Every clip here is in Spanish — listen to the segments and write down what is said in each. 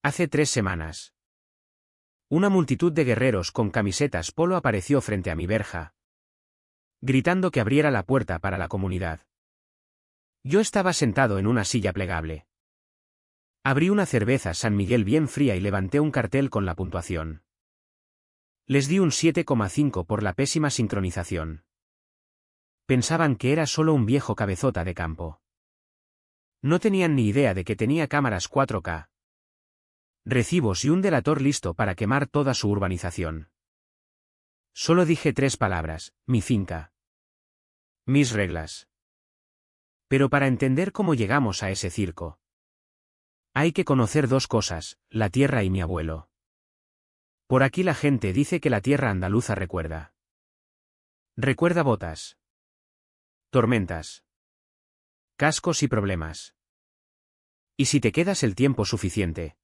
Hace 3 semanas. Una multitud de guerreros con camisetas polo apareció frente a mi verja, gritando que abriera la puerta para la comunidad. Yo estaba sentado en una silla plegable. Abrí una cerveza San Miguel bien fría y levanté un cartel con la puntuación. Les di un 7,5 por la pésima sincronización. Pensaban que era solo un viejo cabezota de campo. No tenían ni idea de que tenía cámaras 4K, recibos y un delator listo para quemar toda su urbanización. Solo dije 3 palabras: mi finca, mis reglas. Pero para entender cómo llegamos a ese circo, hay que conocer 2 cosas, la tierra y mi abuelo. Por aquí la gente dice que la tierra andaluza recuerda. Recuerda botas, tormentas, cascos y problemas. Y si te quedas el tiempo suficiente,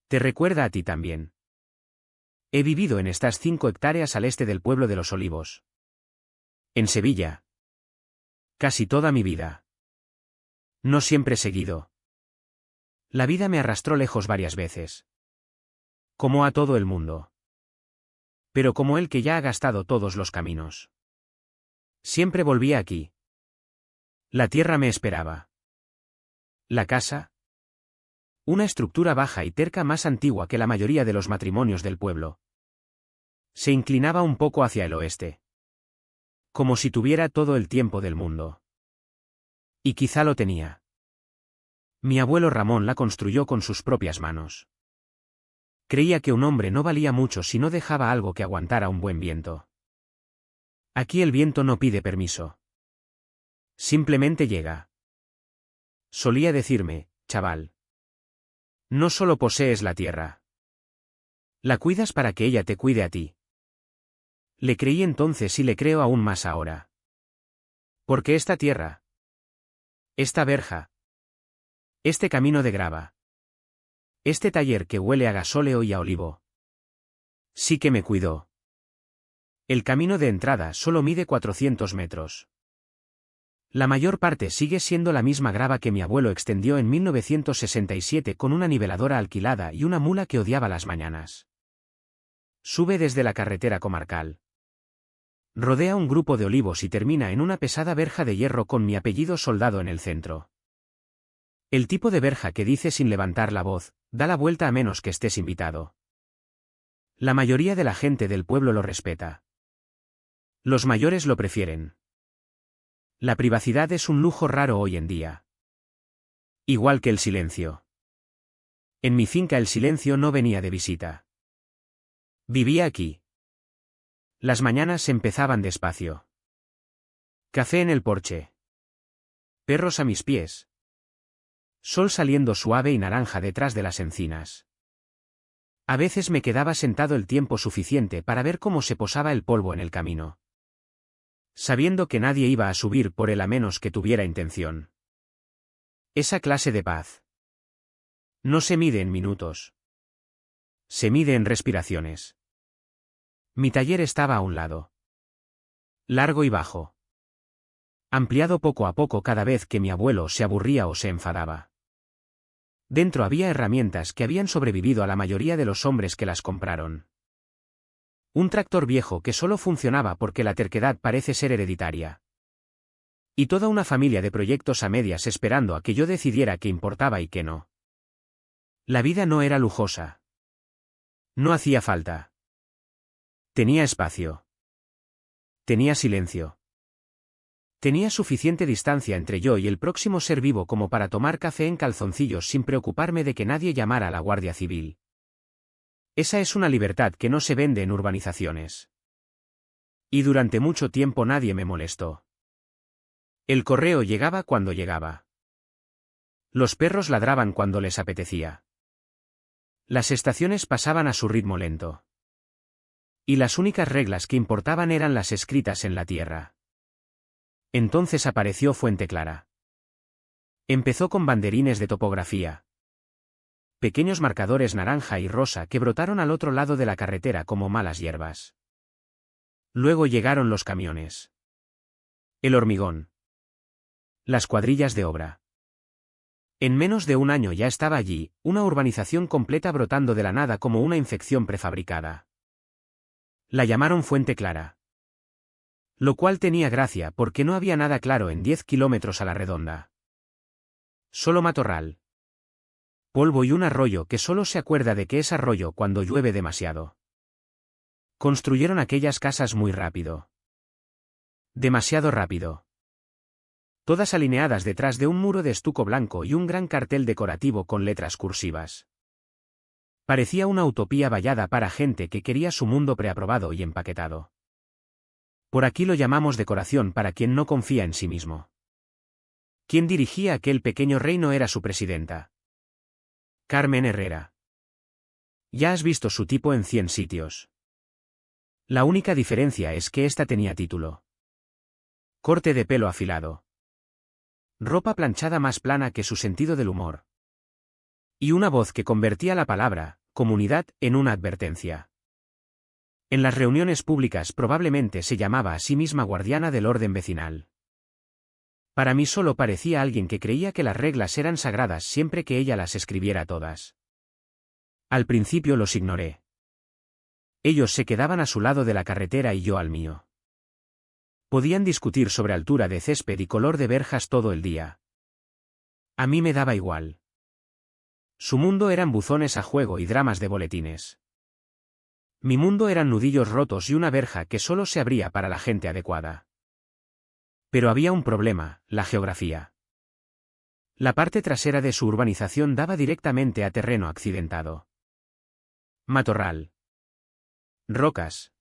te recuerda a ti también. He vivido en estas 5 hectáreas al este del pueblo de Los Olivos, en Sevilla, casi toda mi vida. No siempre seguido. La vida me arrastró lejos varias veces. Como a todo el mundo. Pero como el que ya ha gastado todos los caminos. Siempre volvía aquí. La tierra me esperaba. La casa. Una estructura baja y terca más antigua que la mayoría de los matrimonios del pueblo. Se inclinaba un poco hacia el oeste. Como si tuviera todo el tiempo del mundo. Y quizá lo tenía. Mi abuelo Ramón la construyó con sus propias manos. Creía que un hombre no valía mucho si no dejaba algo que aguantara un buen viento. Aquí el viento no pide permiso. Simplemente llega. Solía decirme: chaval, no solo posees la tierra. La cuidas para que ella te cuide a ti. Le creí entonces y le creo aún más ahora. Porque esta tierra, esta verja, este camino de grava, este taller que huele a gasóleo y a olivo, sí que me cuidó. El camino de entrada solo mide 400 metros. La mayor parte sigue siendo la misma grava que mi abuelo extendió en 1967 con una niveladora alquilada y una mula que odiaba las mañanas. Sube desde la carretera comarcal. Rodea un grupo de olivos y termina en una pesada verja de hierro con mi apellido soldado en el centro. El tipo de verja que dice sin levantar la voz: da la vuelta a menos que estés invitado. La mayoría de la gente del pueblo lo respeta. Los mayores lo prefieren. La privacidad es un lujo raro hoy en día. Igual que el silencio. En mi finca el silencio no venía de visita. Vivía aquí. Las mañanas empezaban despacio. Café en el porche. Perros a mis pies. Sol saliendo suave y naranja detrás de las encinas. A veces me quedaba sentado el tiempo suficiente para ver cómo se posaba el polvo en el camino, sabiendo que nadie iba a subir por él a menos que tuviera intención. Esa clase de paz no se mide en minutos. Se mide en respiraciones. Mi taller estaba a un lado. Largo y bajo. Ampliado poco a poco cada vez que mi abuelo se aburría o se enfadaba. Dentro había herramientas que habían sobrevivido a la mayoría de los hombres que las compraron. Un tractor viejo que solo funcionaba porque la terquedad parece ser hereditaria. Y toda una familia de proyectos a medias esperando a que yo decidiera qué importaba y qué no. La vida no era lujosa. No hacía falta. Tenía espacio. Tenía silencio. Tenía suficiente distancia entre yo y el próximo ser vivo como para tomar café en calzoncillos sin preocuparme de que nadie llamara a la Guardia Civil. Esa es una libertad que no se vende en urbanizaciones. Y durante mucho tiempo nadie me molestó. El correo llegaba cuando llegaba. Los perros ladraban cuando les apetecía. Las estaciones pasaban a su ritmo lento. Y las únicas reglas que importaban eran las escritas en la tierra. Entonces apareció Fuente Clara. Empezó con banderines de topografía. Pequeños marcadores naranja y rosa que brotaron al otro lado de la carretera como malas hierbas. Luego llegaron los camiones. El hormigón. Las cuadrillas de obra. En menos de un año ya estaba allí, una urbanización completa brotando de la nada como una infección prefabricada. La llamaron Fuente Clara. Lo cual tenía gracia porque no había nada claro en 10 kilómetros a la redonda. Solo matorral. Polvo y un arroyo que solo se acuerda de que es arroyo cuando llueve demasiado. Construyeron aquellas casas muy rápido. Demasiado rápido. Todas alineadas detrás de un muro de estuco blanco y un gran cartel decorativo con letras cursivas. Parecía una utopía vallada para gente que quería su mundo preaprobado y empaquetado. Por aquí lo llamamos decoración para quien no confía en sí mismo. Quien dirigía aquel pequeño reino era su presidenta. Carmen Herrera. Ya has visto su tipo en 100 sitios. La única diferencia es que esta tenía título. Corte de pelo afilado. Ropa planchada más plana que su sentido del humor. Y una voz que convertía la palabra, comunidad, en una advertencia. En las reuniones públicas probablemente se llamaba a sí misma guardiana del orden vecinal. Para mí solo parecía alguien que creía que las reglas eran sagradas siempre que ella las escribiera todas. Al principio los ignoré. Ellos se quedaban a su lado de la carretera y yo al mío. Podían discutir sobre altura de césped y color de verjas todo el día. A mí me daba igual. Su mundo eran buzones a juego y dramas de boletines. Mi mundo eran nudillos rotos y una verja que solo se abría para la gente adecuada. Pero había un problema, la geografía. La parte trasera de su urbanización daba directamente a terreno accidentado. Matorral. Rocas.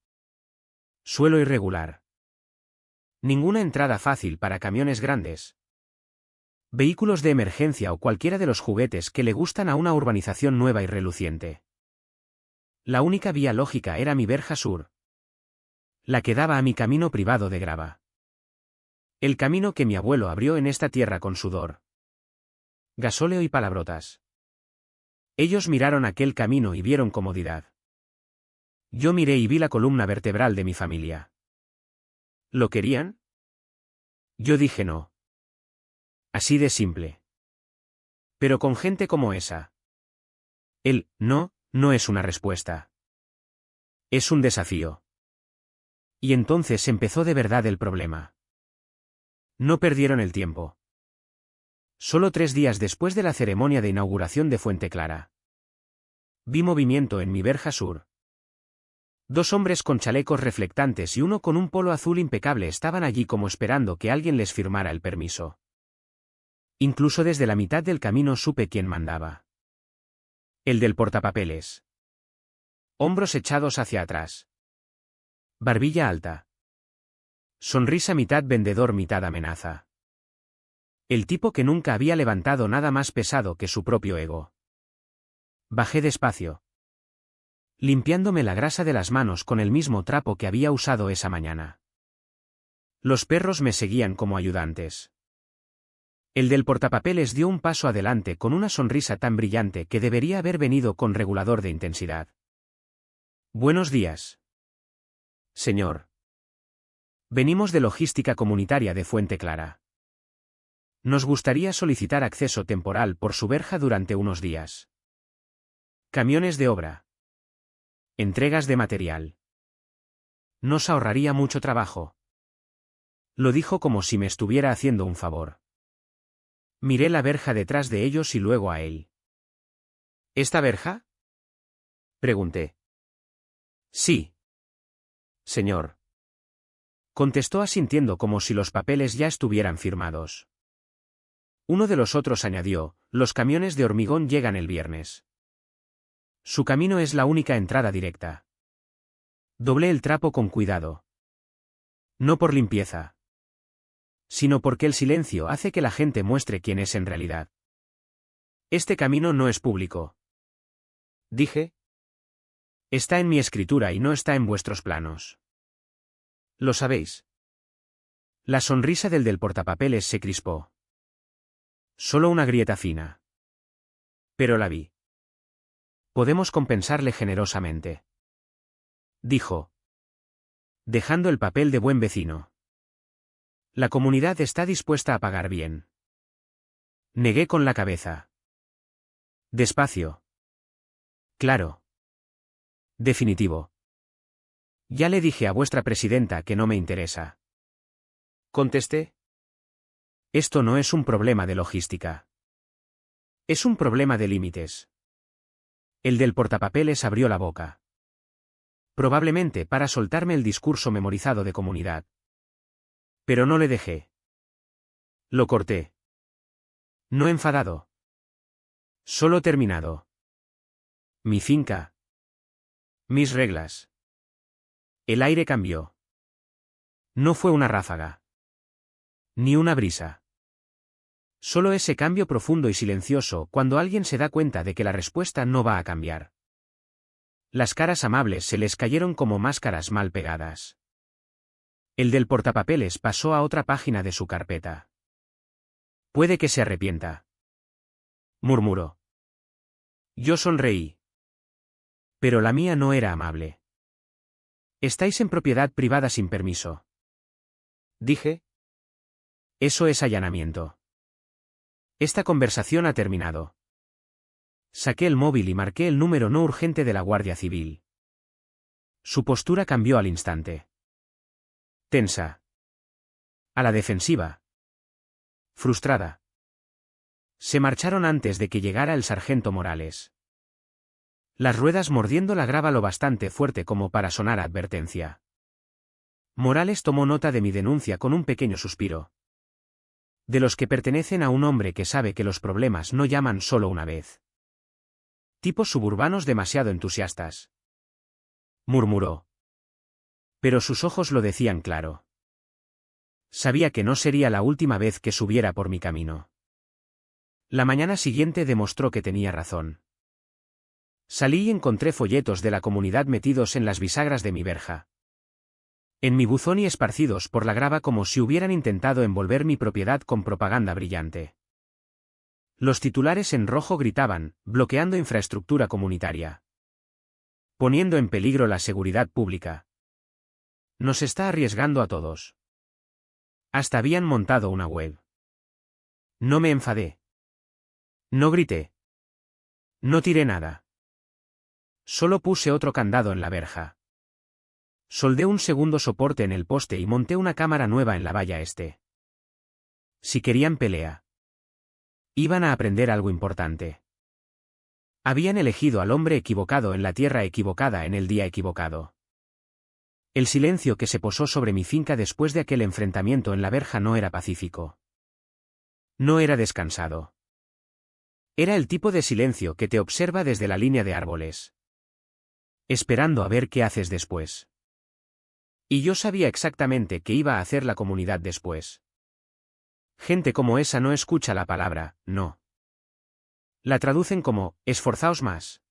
Suelo irregular. Ninguna entrada fácil para camiones grandes. Vehículos de emergencia o cualquiera de los juguetes que le gustan a una urbanización nueva y reluciente. La única vía lógica era mi verja sur. La que daba a mi camino privado de grava. El camino que mi abuelo abrió en esta tierra con sudor. Gasóleo y palabrotas. Ellos miraron aquel camino y vieron comodidad. Yo miré y vi la columna vertebral de mi familia. ¿Lo querían? Yo dije no. Así de simple. Pero con gente como esa. El no, no es una respuesta. Es un desafío. Y entonces empezó de verdad el problema. No perdieron el tiempo. Solo 3 días después de la ceremonia de inauguración de Fuente Clara. Vi movimiento en mi verja sur. 2 hombres con chalecos reflectantes y uno con un polo azul impecable estaban allí como esperando que alguien les firmara el permiso. Incluso desde la mitad del camino supe quién mandaba. El del portapapeles. Hombros echados hacia atrás. Barbilla alta. Sonrisa mitad vendedor mitad amenaza. El tipo que nunca había levantado nada más pesado que su propio ego. Bajé despacio. Limpiándome la grasa de las manos con el mismo trapo que había usado esa mañana. Los perros me seguían como ayudantes. El del portapapeles dio un paso adelante con una sonrisa tan brillante que debería haber venido con regulador de intensidad. Buenos días. Señor. Venimos de Logística Comunitaria de Fuente Clara. Nos gustaría solicitar acceso temporal por su verja durante unos días. Camiones de obra. Entregas de material. Nos ahorraría mucho trabajo. Lo dijo como si me estuviera haciendo un favor. Miré la verja detrás de ellos y luego a él. ¿Esta verja? Pregunté. Sí. Señor. Contestó asintiendo como si los papeles ya estuvieran firmados. Uno de los otros añadió, los camiones de hormigón llegan el viernes. Su camino es la única entrada directa. Doblé el trapo con cuidado. No por limpieza. Sino porque el silencio hace que la gente muestre quién es en realidad. Este camino no es público. Dije. Está en mi escritura y no está en vuestros planos. Lo sabéis. La sonrisa del portapapeles se crispó. Solo una grieta fina. Pero la vi. Podemos compensarle generosamente. Dijo. Dejando el papel de buen vecino. La comunidad está dispuesta a pagar bien. Negué con la cabeza. Despacio. Claro. Definitivo. Ya le dije a vuestra presidenta que no me interesa. Contesté. Esto no es un problema de logística. Es un problema de límites. El del portapapeles abrió la boca. Probablemente para soltarme el discurso memorizado de comunidad. Pero no le dejé. Lo corté. No enfadado. Solo terminado. Mi finca. Mis reglas. El aire cambió. No fue una ráfaga. Ni una brisa. Solo ese cambio profundo y silencioso cuando alguien se da cuenta de que la respuesta no va a cambiar. Las caras amables se les cayeron como máscaras mal pegadas. El del portapapeles pasó a otra página de su carpeta. Puede que se arrepienta. Murmuró. Yo sonreí. Pero la mía no era amable. Estáis en propiedad privada sin permiso. Dije. Eso es allanamiento. Esta conversación ha terminado. Saqué el móvil y marqué el número no urgente de la Guardia Civil. Su postura cambió al instante. Tensa. A la defensiva. Frustrada. Se marcharon antes de que llegara el sargento Morales. Las ruedas mordiendo la grava lo bastante fuerte como para sonar advertencia. Morales tomó nota de mi denuncia con un pequeño suspiro. De los que pertenecen a un hombre que sabe que los problemas no llaman solo una vez. Tipos suburbanos demasiado entusiastas. Murmuró. Pero sus ojos lo decían claro. Sabía que no sería la última vez que subiera por mi camino. La mañana siguiente demostró que tenía razón. Salí y encontré folletos de la comunidad metidos en las bisagras de mi verja. En mi buzón y esparcidos por la grava como si hubieran intentado envolver mi propiedad con propaganda brillante. Los titulares en rojo gritaban, bloqueando infraestructura comunitaria. Poniendo en peligro la seguridad pública. Nos está arriesgando a todos. Hasta habían montado una web. No me enfadé. No grité. No tiré nada. Solo puse otro candado en la verja. Soldé un segundo soporte en el poste y monté una cámara nueva en la valla este. Si querían pelea. Iban a aprender algo importante. Habían elegido al hombre equivocado en la tierra equivocada en el día equivocado. El silencio que se posó sobre mi finca después de aquel enfrentamiento en la verja no era pacífico. No era descansado. Era el tipo de silencio que te observa desde la línea de árboles. Esperando a ver qué haces después. Y yo sabía exactamente qué iba a hacer la comunidad después. Gente como esa no escucha la palabra, no. La traducen como, esforzaos más.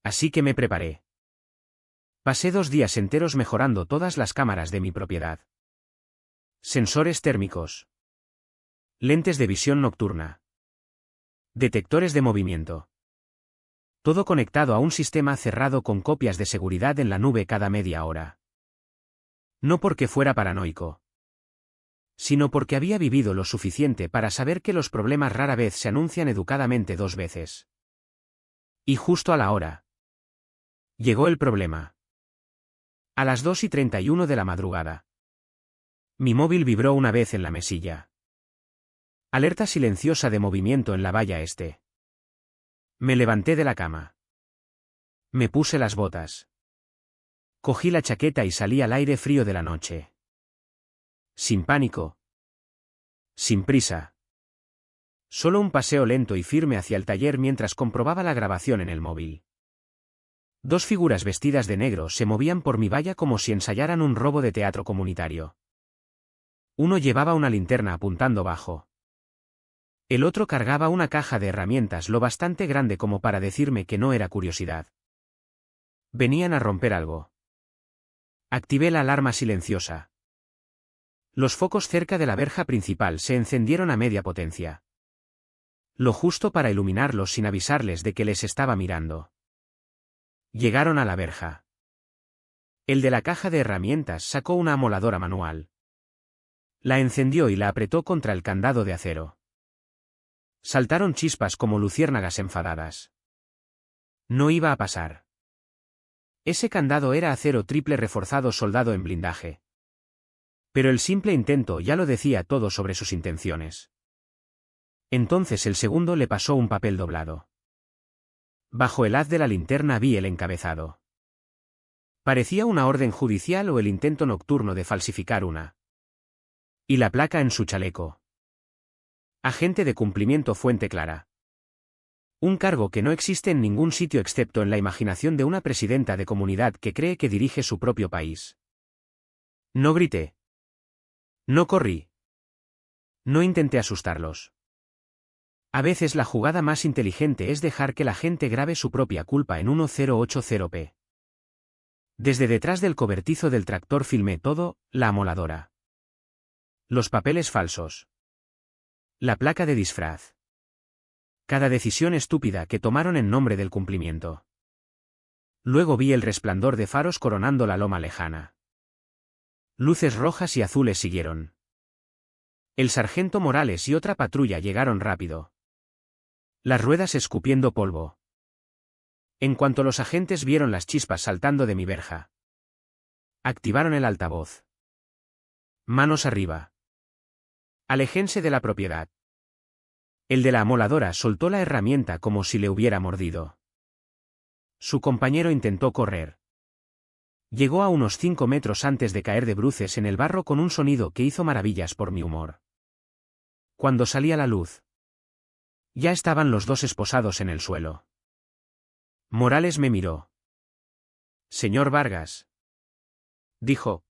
Así que me preparé. Pasé 2 días enteros mejorando todas las cámaras de mi propiedad. Sensores térmicos. Lentes de visión nocturna. Detectores de movimiento. Todo conectado a un sistema cerrado con copias de seguridad en la nube cada media hora. No porque fuera paranoico. Sino porque había vivido lo suficiente para saber que los problemas rara vez se anuncian educadamente 2 veces. Y justo a la hora. Llegó el problema. A las 2:31 de la madrugada. Mi móvil vibró una vez en la mesilla. Alerta silenciosa de movimiento en la valla este. Me levanté de la cama. Me puse las botas. Cogí la chaqueta y salí al aire frío de la noche. Sin pánico. Sin prisa. Solo un paseo lento y firme hacia el taller mientras comprobaba la grabación en el móvil. 2 figuras vestidas de negro se movían por mi valla como si ensayaran un robo de teatro comunitario. Uno llevaba una linterna apuntando bajo. El otro cargaba una caja de herramientas lo bastante grande como para decirme que no era curiosidad. Venían a romper algo. Activé la alarma silenciosa. Los focos cerca de la verja principal se encendieron a media potencia. Lo justo para iluminarlos sin avisarles de que les estaba mirando. Llegaron a la verja. El de la caja de herramientas sacó una amoladora manual. La encendió y la apretó contra el candado de acero. Saltaron chispas como luciérnagas enfadadas. No iba a pasar. Ese candado era acero triple reforzado soldado en blindaje. Pero el simple intento ya lo decía todo sobre sus intenciones. Entonces el segundo le pasó un papel doblado. Bajo el haz de la linterna vi el encabezado. Parecía una orden judicial o el intento nocturno de falsificar una. Y la placa en su chaleco. Agente de cumplimiento fuente clara. Un cargo que no existe en ningún sitio excepto en la imaginación de una presidenta de comunidad que cree que dirige su propio país. No grité. No corrí. No intenté asustarlos. A veces la jugada más inteligente es dejar que la gente grabe su propia culpa en 1080p. Desde detrás del cobertizo del tractor filmé todo, la amoladora. Los papeles falsos. La placa de disfraz. Cada decisión estúpida que tomaron en nombre del cumplimiento. Luego vi el resplandor de faros coronando la loma lejana. Luces rojas y azules siguieron. El sargento Morales y otra patrulla llegaron rápido. Las ruedas escupiendo polvo. En cuanto los agentes vieron las chispas saltando de mi verja. Activaron el altavoz. Manos arriba. Aléjense de la propiedad. El de la amoladora soltó la herramienta como si le hubiera mordido. Su compañero intentó correr. Llegó a unos 5 metros antes de caer de bruces en el barro con un sonido que hizo maravillas por mi humor. Cuando salí a la luz. Ya estaban los dos esposados en el suelo. Morales me miró. Señor Vargas. Dijo.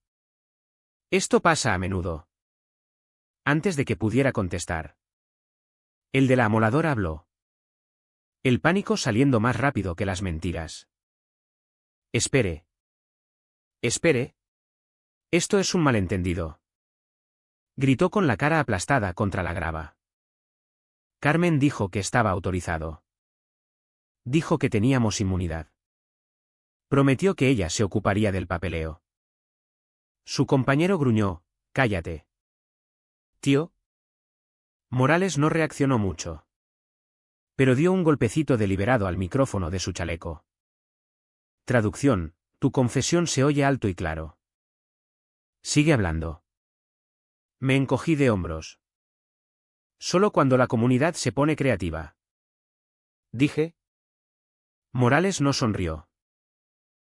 Esto pasa a menudo. Antes de que pudiera contestar. El de la amoladora habló. El pánico saliendo más rápido que las mentiras. Espere. Espere. Esto es un malentendido. Gritó con la cara aplastada contra la grava. Carmen dijo que estaba autorizado. Dijo que teníamos inmunidad. Prometió que ella se ocuparía del papeleo. Su compañero gruñó, cállate. Tío. Morales no reaccionó mucho. Pero dio un golpecito deliberado al micrófono de su chaleco. Traducción, tu confesión se oye alto y claro. Sigue hablando. Me encogí de hombros. Solo cuando la comunidad se pone creativa. Dije. Morales no sonrió.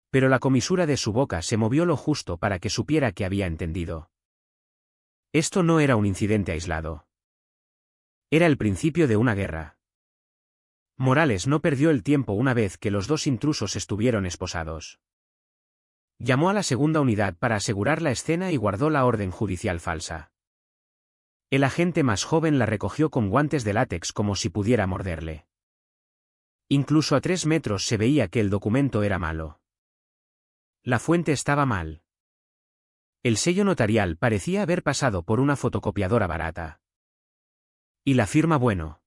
Pero la comisura de su boca se movió lo justo para que supiera que había entendido. Esto no era un incidente aislado. Era el principio de una guerra. Morales no perdió el tiempo una vez que los dos intrusos estuvieron esposados. Llamó a la segunda unidad para asegurar la escena y guardó la orden judicial falsa. El agente más joven la recogió con guantes de látex como si pudiera morderle. Incluso a 3 metros se veía que el documento era malo. La fuente estaba mal. El sello notarial parecía haber pasado por una fotocopiadora barata. Y la firma bueno.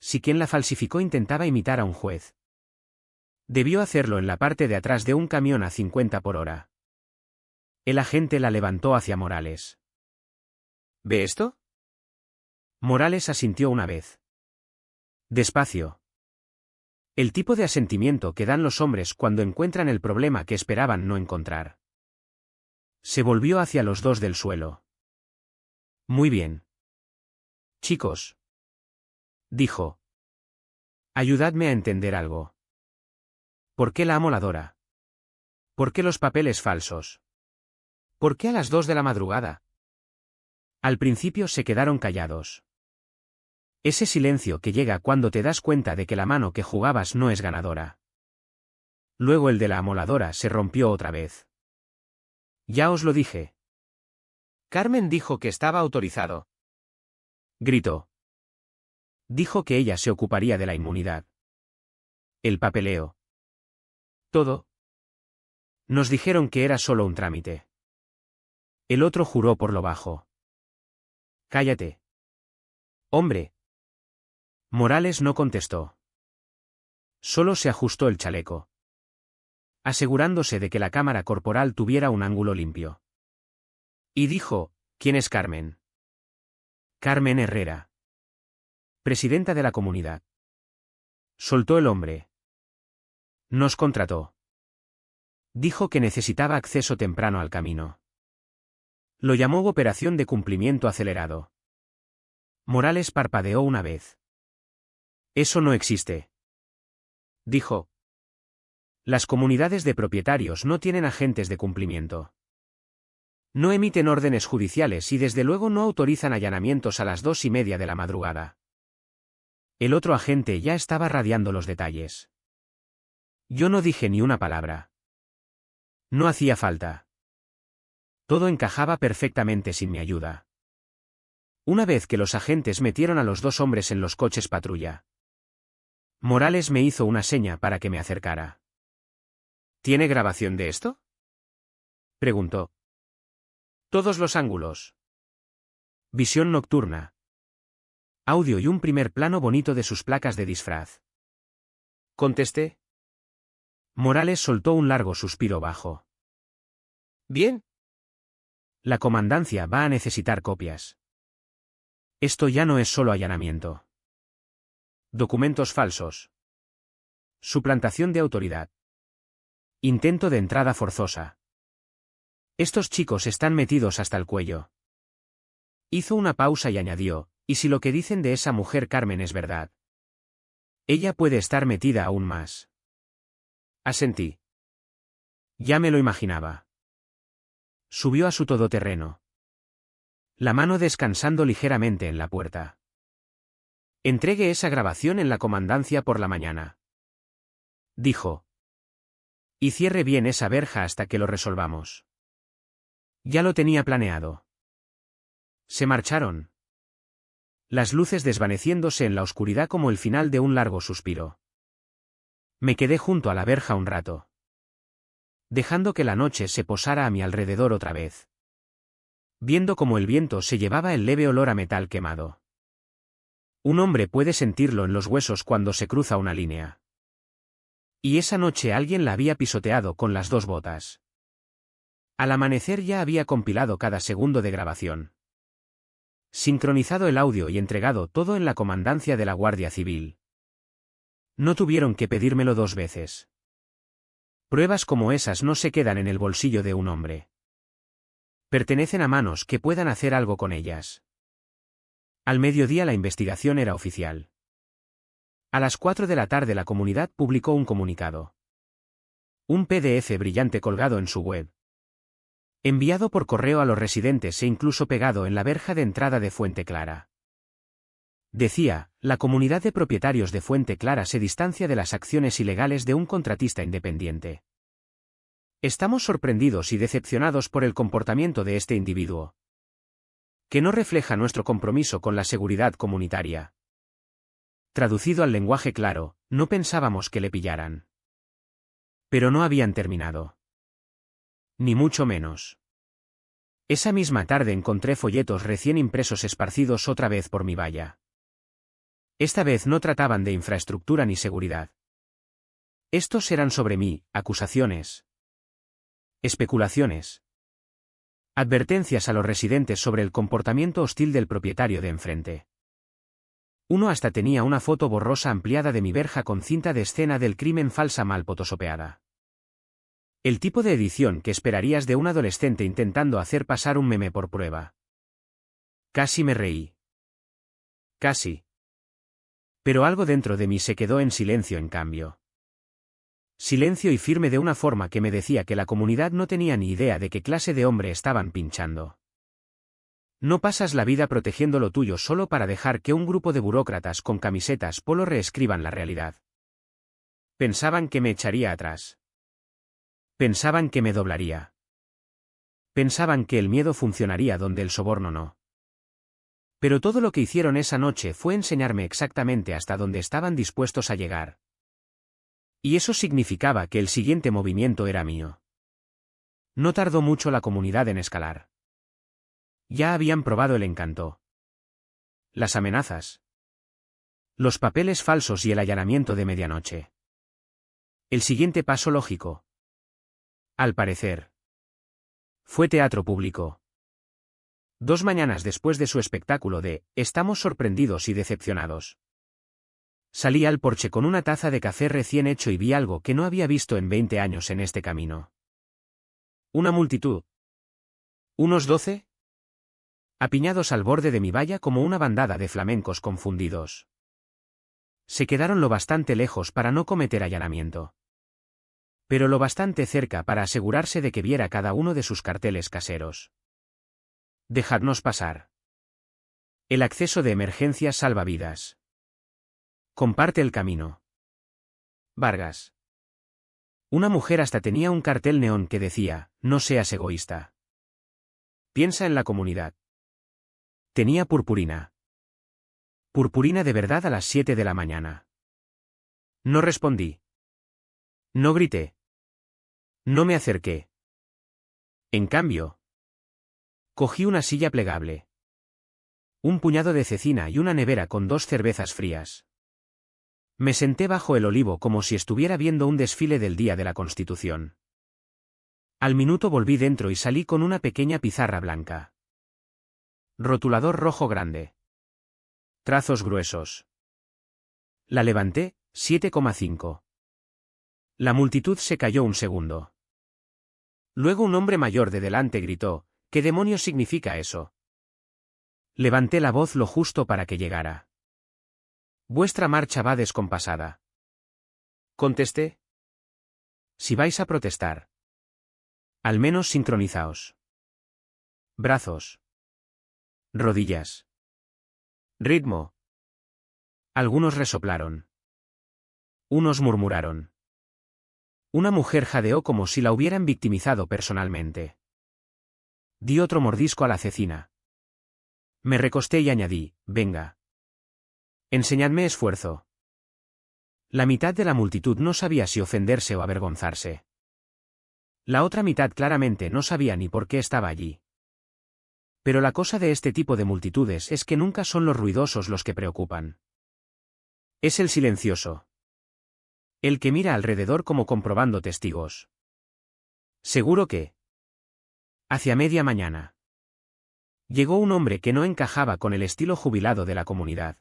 Si quien la falsificó intentaba imitar a un juez. Debió hacerlo en la parte de atrás de un camión a 50 por hora. El agente la levantó hacia Morales. ¿Ve esto? Morales asintió una vez. Despacio. El tipo de asentimiento que dan los hombres cuando encuentran el problema que esperaban no encontrar. Se volvió hacia los dos del suelo. Muy bien. Chicos. Dijo. Ayudadme a entender algo. ¿Por qué la amoladora? ¿Por qué los papeles falsos? ¿Por qué a las 2 de la madrugada? Al principio se quedaron callados. Ese silencio que llega cuando te das cuenta de que la mano que jugabas no es ganadora. Luego el de la amoladora se rompió otra vez. Ya os lo dije. Carmen dijo que estaba autorizado. Gritó. Dijo que ella se ocuparía de la inmunidad. El papeleo. Todo. Nos dijeron que era solo un trámite. El otro juró por lo bajo. Cállate. Hombre. Morales no contestó. Solo se ajustó el chaleco. Asegurándose de que la cámara corporal tuviera un ángulo limpio. Y dijo, ¿quién es Carmen? Carmen Herrera. Presidenta de la comunidad. Soltó el hombre. Nos contrató. Dijo que necesitaba acceso temprano al camino. Lo llamó operación de cumplimiento acelerado. Morales parpadeó una vez. Eso no existe. Dijo. Las comunidades de propietarios no tienen agentes de cumplimiento. No emiten órdenes judiciales y desde luego no autorizan allanamientos a las 2:30 de la madrugada. El otro agente ya estaba radiando los detalles. Yo no dije ni una palabra. No hacía falta. Todo encajaba perfectamente sin mi ayuda. Una vez que los agentes metieron a los dos hombres en los coches patrulla, Morales me hizo una seña para que me acercara. ¿Tiene grabación de esto?, preguntó. Todos los ángulos. Visión nocturna. Audio y un primer plano bonito de sus placas de disfraz. Contesté. Morales soltó un largo suspiro bajo. Bien. La comandancia va a necesitar copias. Esto ya no es solo allanamiento. Documentos falsos. Suplantación de autoridad. Intento de entrada forzosa. Estos chicos están metidos hasta el cuello. Hizo una pausa y añadió, ¿y si lo que dicen de esa mujer Carmen es verdad? Ella puede estar metida aún más. Asentí. Ya me lo imaginaba. Subió a su todoterreno. La mano descansando ligeramente en la puerta. Entregue esa grabación en la comandancia por la mañana. Dijo. Y cierre bien esa verja hasta que lo resolvamos. Ya lo tenía planeado. Se marcharon. Las luces desvaneciéndose en la oscuridad como el final de un largo suspiro. Me quedé junto a la verja un rato, dejando que la noche se posara a mi alrededor otra vez. Viendo cómo el viento se llevaba el leve olor a metal quemado. Un hombre puede sentirlo en los huesos cuando se cruza una línea. Y esa noche alguien la había pisoteado con las dos botas. Al amanecer ya había compilado cada segundo de grabación. Sincronizado el audio y entregado todo en la comandancia de la Guardia Civil. No tuvieron que pedírmelo 2 veces. Pruebas como esas no se quedan en el bolsillo de un hombre. Pertenecen a manos que puedan hacer algo con ellas. Al mediodía la investigación era oficial. A las 4 de la tarde la comunidad publicó un comunicado. Un PDF brillante colgado en su web. Enviado por correo a los residentes e incluso pegado en la verja de entrada de Fuente Clara. Decía, la comunidad de propietarios de Fuente Clara se distancia de las acciones ilegales de un contratista independiente. Estamos sorprendidos y decepcionados por el comportamiento de este individuo, que no refleja nuestro compromiso con la seguridad comunitaria. Traducido al lenguaje claro, no pensábamos que le pillaran. Pero no habían terminado. Ni mucho menos. Esa misma tarde encontré folletos recién impresos esparcidos otra vez por mi valla. Esta vez no trataban de infraestructura ni seguridad. Estos eran sobre mí, acusaciones. Especulaciones. Advertencias a los residentes sobre el comportamiento hostil del propietario de enfrente. Uno hasta tenía una foto borrosa ampliada de mi verja con cinta de escena del crimen falsa mal potosopeada. El tipo de edición que esperarías de un adolescente intentando hacer pasar un meme por prueba. Casi me reí. Casi. Pero algo dentro de mí se quedó en silencio en cambio. Silencio y firme de una forma que me decía que la comunidad no tenía ni idea de qué clase de hombre estaban pinchando. No pasas la vida protegiendo lo tuyo solo para dejar que un grupo de burócratas con camisetas polo reescriban la realidad. Pensaban que me echaría atrás. Pensaban que me doblaría. Pensaban que el miedo funcionaría donde el soborno no. Pero todo lo que hicieron esa noche fue enseñarme exactamente hasta dónde estaban dispuestos a llegar. Y eso significaba que el siguiente movimiento era mío. No tardó mucho la comunidad en escalar. Ya habían probado el encanto. Las amenazas. Los papeles falsos y el allanamiento de medianoche. El siguiente paso lógico, al parecer, fue teatro público. 2 mañanas después de su espectáculo de «Estamos sorprendidos y decepcionados». Salí al porche con una taza de café recién hecho y vi algo que no había visto en 20 años en este camino. Una multitud. ¿Unos 12? Apiñados al borde de mi valla como una bandada de flamencos confundidos. Se quedaron lo bastante lejos para no cometer allanamiento. Pero lo bastante cerca para asegurarse de que viera cada uno de sus carteles caseros. Dejadnos pasar. El acceso de emergencia salva vidas. Comparte el camino. Vargas. Una mujer hasta tenía un cartel neón que decía, no seas egoísta. Piensa en la comunidad. Tenía purpurina. Purpurina de verdad a las 7 de la mañana. No respondí. No grité. No me acerqué. En cambio, cogí una silla plegable. Un puñado de cecina y una nevera con 2 cervezas frías. Me senté bajo el olivo como si estuviera viendo un desfile del Día de la Constitución. Al minuto volví dentro y salí con una pequeña pizarra blanca. Rotulador rojo grande. Trazos gruesos. La levanté, 7,5. La multitud se calló un segundo. Luego un hombre mayor de delante gritó, ¿qué demonios significa eso? Levanté la voz lo justo para que llegara. Vuestra marcha va descompasada. Contesté. Si vais a protestar, al menos sincronizaos. Brazos. Rodillas. Ritmo. Algunos resoplaron. Unos murmuraron. Una mujer jadeó como si la hubieran victimizado personalmente. Di otro mordisco a la cecina. Me recosté y añadí, venga. Enseñadme esfuerzo. La mitad de la multitud no sabía si ofenderse o avergonzarse. La otra mitad claramente no sabía ni por qué estaba allí. Pero la cosa de este tipo de multitudes es que nunca son los ruidosos los que preocupan. Es el silencioso. El que mira alrededor como comprobando testigos. Seguro que. Hacia media mañana. Llegó un hombre que no encajaba con el estilo jubilado de la comunidad.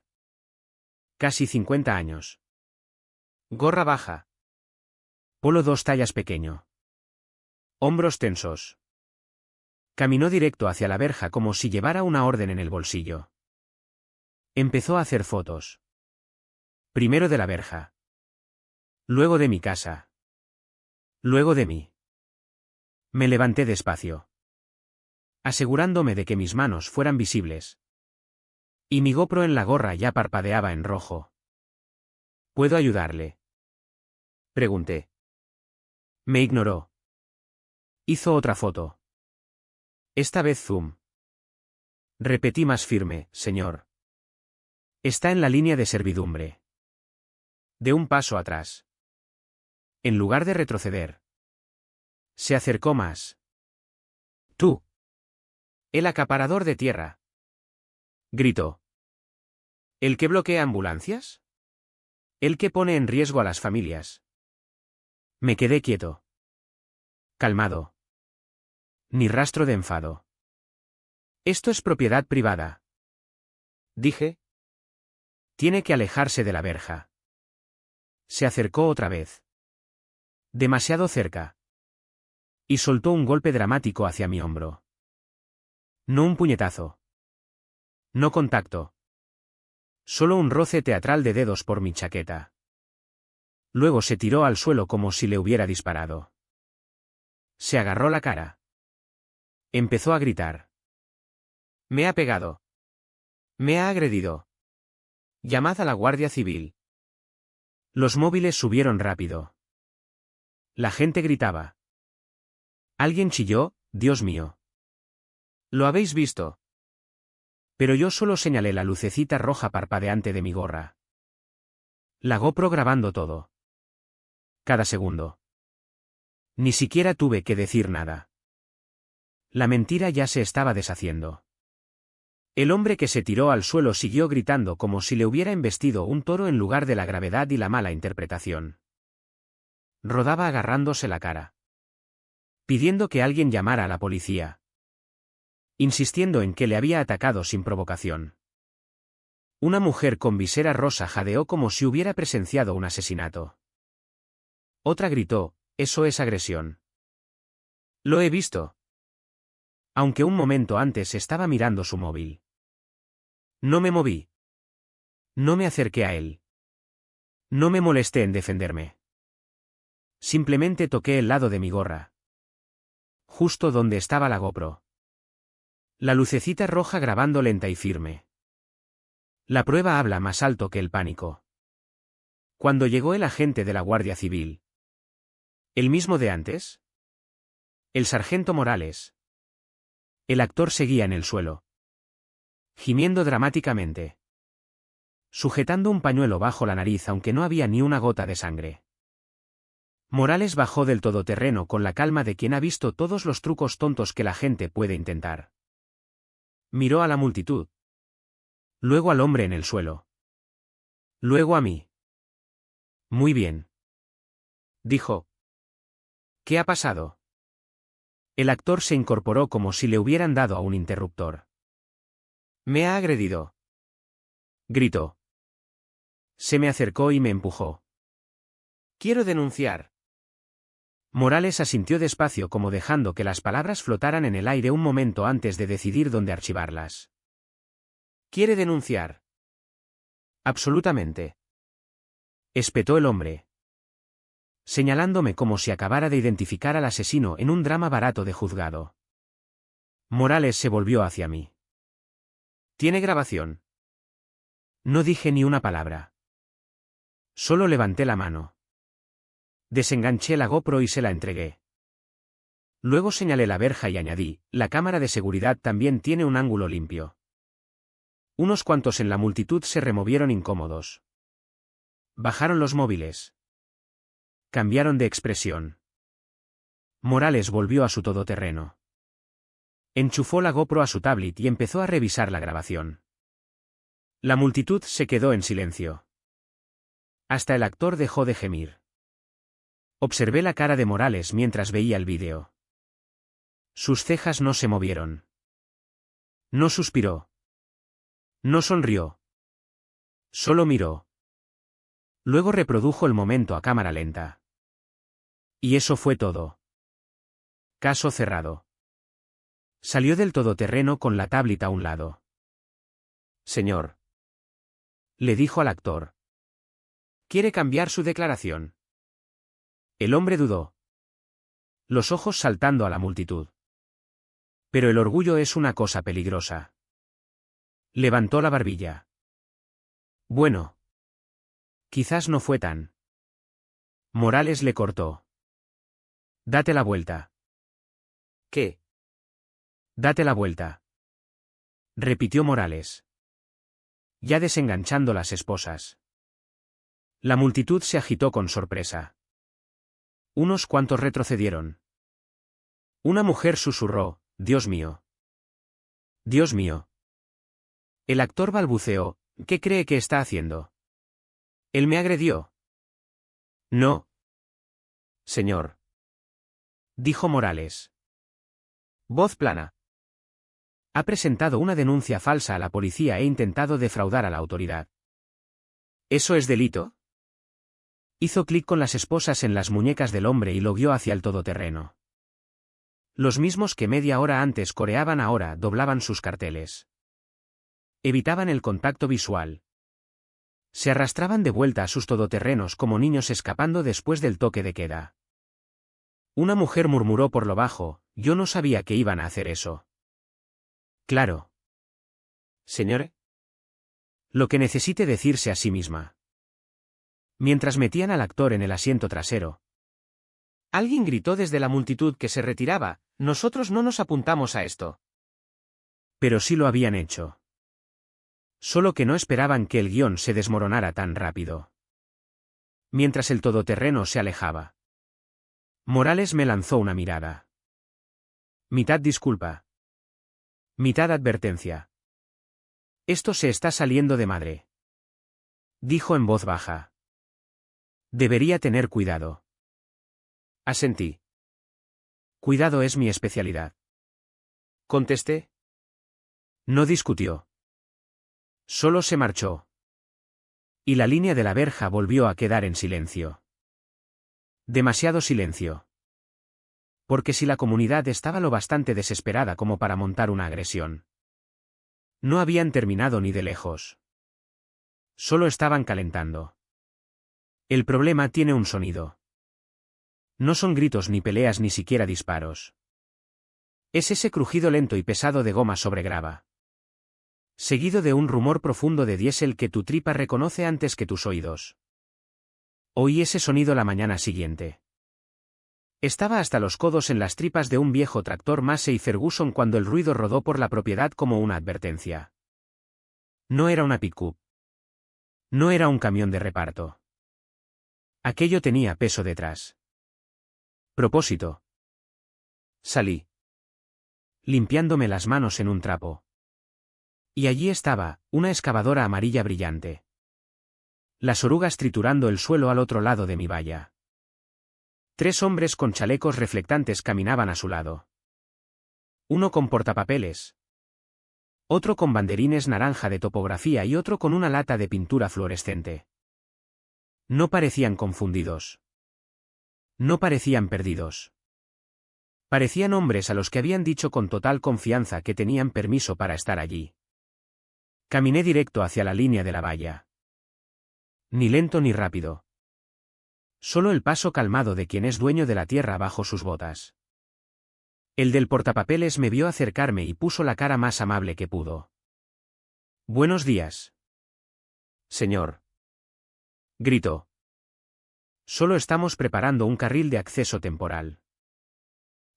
Casi 50 años. Gorra baja. Polo 2 tallas pequeño. Hombros tensos. Caminó directo hacia la verja como si llevara una orden en el bolsillo. Empezó a hacer fotos. Primero de la verja. Luego de mi casa. Luego de mí. Me levanté despacio. Asegurándome de que mis manos fueran visibles. Y mi GoPro en la gorra ya parpadeaba en rojo. ¿Puedo ayudarle? Pregunté. Me ignoró. Hizo otra foto. Esta vez zoom. Repetí más firme, señor. Está en la línea de servidumbre. De un paso atrás. En lugar de retroceder. Se acercó más. Tú. El acaparador de tierra. Gritó. ¿El que bloquea ambulancias? El que pone en riesgo a las familias. Me quedé quieto. Calmado. Ni rastro de enfado. Esto es propiedad privada. Dije. Tiene que alejarse de la verja. Se acercó otra vez. Demasiado cerca. Y soltó un golpe dramático hacia mi hombro. No un puñetazo. No contacto. Solo un roce teatral de dedos por mi chaqueta. Luego se tiró al suelo como si le hubiera disparado. Se agarró la cara. Empezó a gritar. Me ha pegado. Me ha agredido. Llamad a la Guardia Civil. Los móviles subieron rápido. La gente gritaba. Alguien chilló, Dios mío. ¿Lo habéis visto? Pero yo solo señalé la lucecita roja parpadeante de mi gorra. La GoPro grabando todo. Cada segundo. Ni siquiera tuve que decir nada. La mentira ya se estaba deshaciendo. El hombre que se tiró al suelo siguió gritando como si le hubiera embestido un toro en lugar de la gravedad y la mala interpretación. Rodaba agarrándose la cara. Pidiendo que alguien llamara a la policía. insistiendo en que le había atacado sin provocación. Una mujer con visera rosa jadeó como si hubiera presenciado un asesinato. Otra gritó, «Eso es agresión». Lo he visto. Aunque un momento antes estaba mirando su móvil. No me moví. No me acerqué a él. No me molesté en defenderme. Simplemente toqué el lado de mi gorra. Justo donde estaba la GoPro. La lucecita roja grabando lenta y firme. La prueba habla más alto que el pánico. Cuando llegó el agente de la Guardia Civil. ¿El mismo de antes? El sargento Morales. El actor seguía en el suelo. Gimiendo dramáticamente. Sujetando un pañuelo bajo la nariz aunque no había ni una gota de sangre. Morales bajó del todoterreno con la calma de quien ha visto todos los trucos tontos que la gente puede intentar. Miró a la multitud. Luego al hombre en el suelo. Luego a mí. Muy bien. Dijo. ¿Qué ha pasado? El actor se incorporó como si le hubieran dado a un interruptor. Me ha agredido. Gritó. Se me acercó y me empujó. Quiero denunciar. Morales asintió despacio como dejando que las palabras flotaran en el aire un momento antes de decidir dónde archivarlas. ¿Quiere denunciar? Absolutamente. Espetó el hombre. Señalándome como si acabara de identificar al asesino en un drama barato de juzgado. Morales se volvió hacia mí. ¿Tiene grabación? No dije ni una palabra. Solo levanté la mano. Desenganché la GoPro y se la entregué. Luego señalé la verja y añadí, la cámara de seguridad también tiene un ángulo limpio. Unos cuantos en la multitud se removieron incómodos. Bajaron los móviles. Cambiaron de expresión. Morales volvió a su todoterreno. Enchufó la GoPro a su tablet y empezó a revisar la grabación. La multitud se quedó en silencio. Hasta el actor dejó de gemir. Observé la cara de Morales mientras veía el vídeo. Sus cejas no se movieron. No suspiró. No sonrió. Solo miró. Luego reprodujo el momento a cámara lenta. Y eso fue todo. Caso cerrado. Salió del todoterreno con la tablet a un lado. Señor. Le dijo al actor. ¿Quiere cambiar su declaración? El hombre dudó. Los ojos saltando a la multitud. Pero el orgullo es una cosa peligrosa. Levantó la barbilla. Bueno. Quizás no fue tan. Morales le cortó. Date la vuelta. ¿Qué? Date la vuelta. Repitió Morales. Ya desenganchando las esposas. La multitud se agitó con sorpresa. Unos cuantos retrocedieron. Una mujer susurró, Dios mío. Dios mío. El actor balbuceó, ¿qué cree que está haciendo? Él me agredió. No. Señor. Dijo Morales. Voz plana. Ha presentado una denuncia falsa a la policía e intentado defraudar a la autoridad. ¿Eso es delito? Hizo clic con las esposas en las muñecas del hombre y lo guió hacia el todoterreno. Los mismos que media hora antes coreaban ahora doblaban sus carteles. Evitaban el contacto visual. Se arrastraban de vuelta a sus todoterrenos como niños escapando después del toque de queda. Una mujer murmuró por lo bajo, yo no sabía que iban a hacer eso. Claro. Señor. Lo que necesite decirse a sí misma. Mientras metían al actor en el asiento trasero. Alguien gritó desde la multitud que se retiraba, nosotros no nos apuntamos a esto. Pero sí lo habían hecho. Solo que no esperaban que el guión se desmoronara tan rápido. Mientras el todoterreno se alejaba. Morales me lanzó una mirada. Mitad disculpa. Mitad advertencia. Esto se está saliendo de madre. Dijo en voz baja. Debería tener cuidado. Asentí. Cuidado es mi especialidad. Contesté. No discutió. Solo se marchó. Y la línea de la verja volvió a quedar en silencio. Demasiado silencio. Porque si la comunidad estaba lo bastante desesperada como para montar una agresión. No habían terminado ni de lejos. Solo estaban calentando. El problema tiene un sonido. No son gritos ni peleas ni siquiera disparos. Es ese crujido lento y pesado de goma sobre grava. Seguido de un rumor profundo de diésel que tu tripa reconoce antes que tus oídos. Oí ese sonido la mañana siguiente. Estaba hasta los codos en las tripas de un viejo tractor Massey Ferguson cuando el ruido rodó por la propiedad como una advertencia. No era una pick-up. No era un camión de reparto. Aquello tenía peso detrás. Propósito. Salí. Limpiándome las manos en un trapo. Y allí estaba, una excavadora amarilla brillante. Las orugas triturando el suelo al otro lado de mi valla. 3 hombres con chalecos reflectantes caminaban a su lado. Uno con portapapeles. Otro con banderines naranja de topografía y otro con una lata de pintura fluorescente. No parecían confundidos. No parecían perdidos. Parecían hombres a los que habían dicho con total confianza que tenían permiso para estar allí. Caminé directo hacia la línea de la valla. Ni lento ni rápido. Solo el paso calmado de quien es dueño de la tierra bajo sus botas. El del portapapeles me vio acercarme y puso la cara más amable que pudo. Buenos días. Señor. Gritó. Solo estamos preparando un carril de acceso temporal.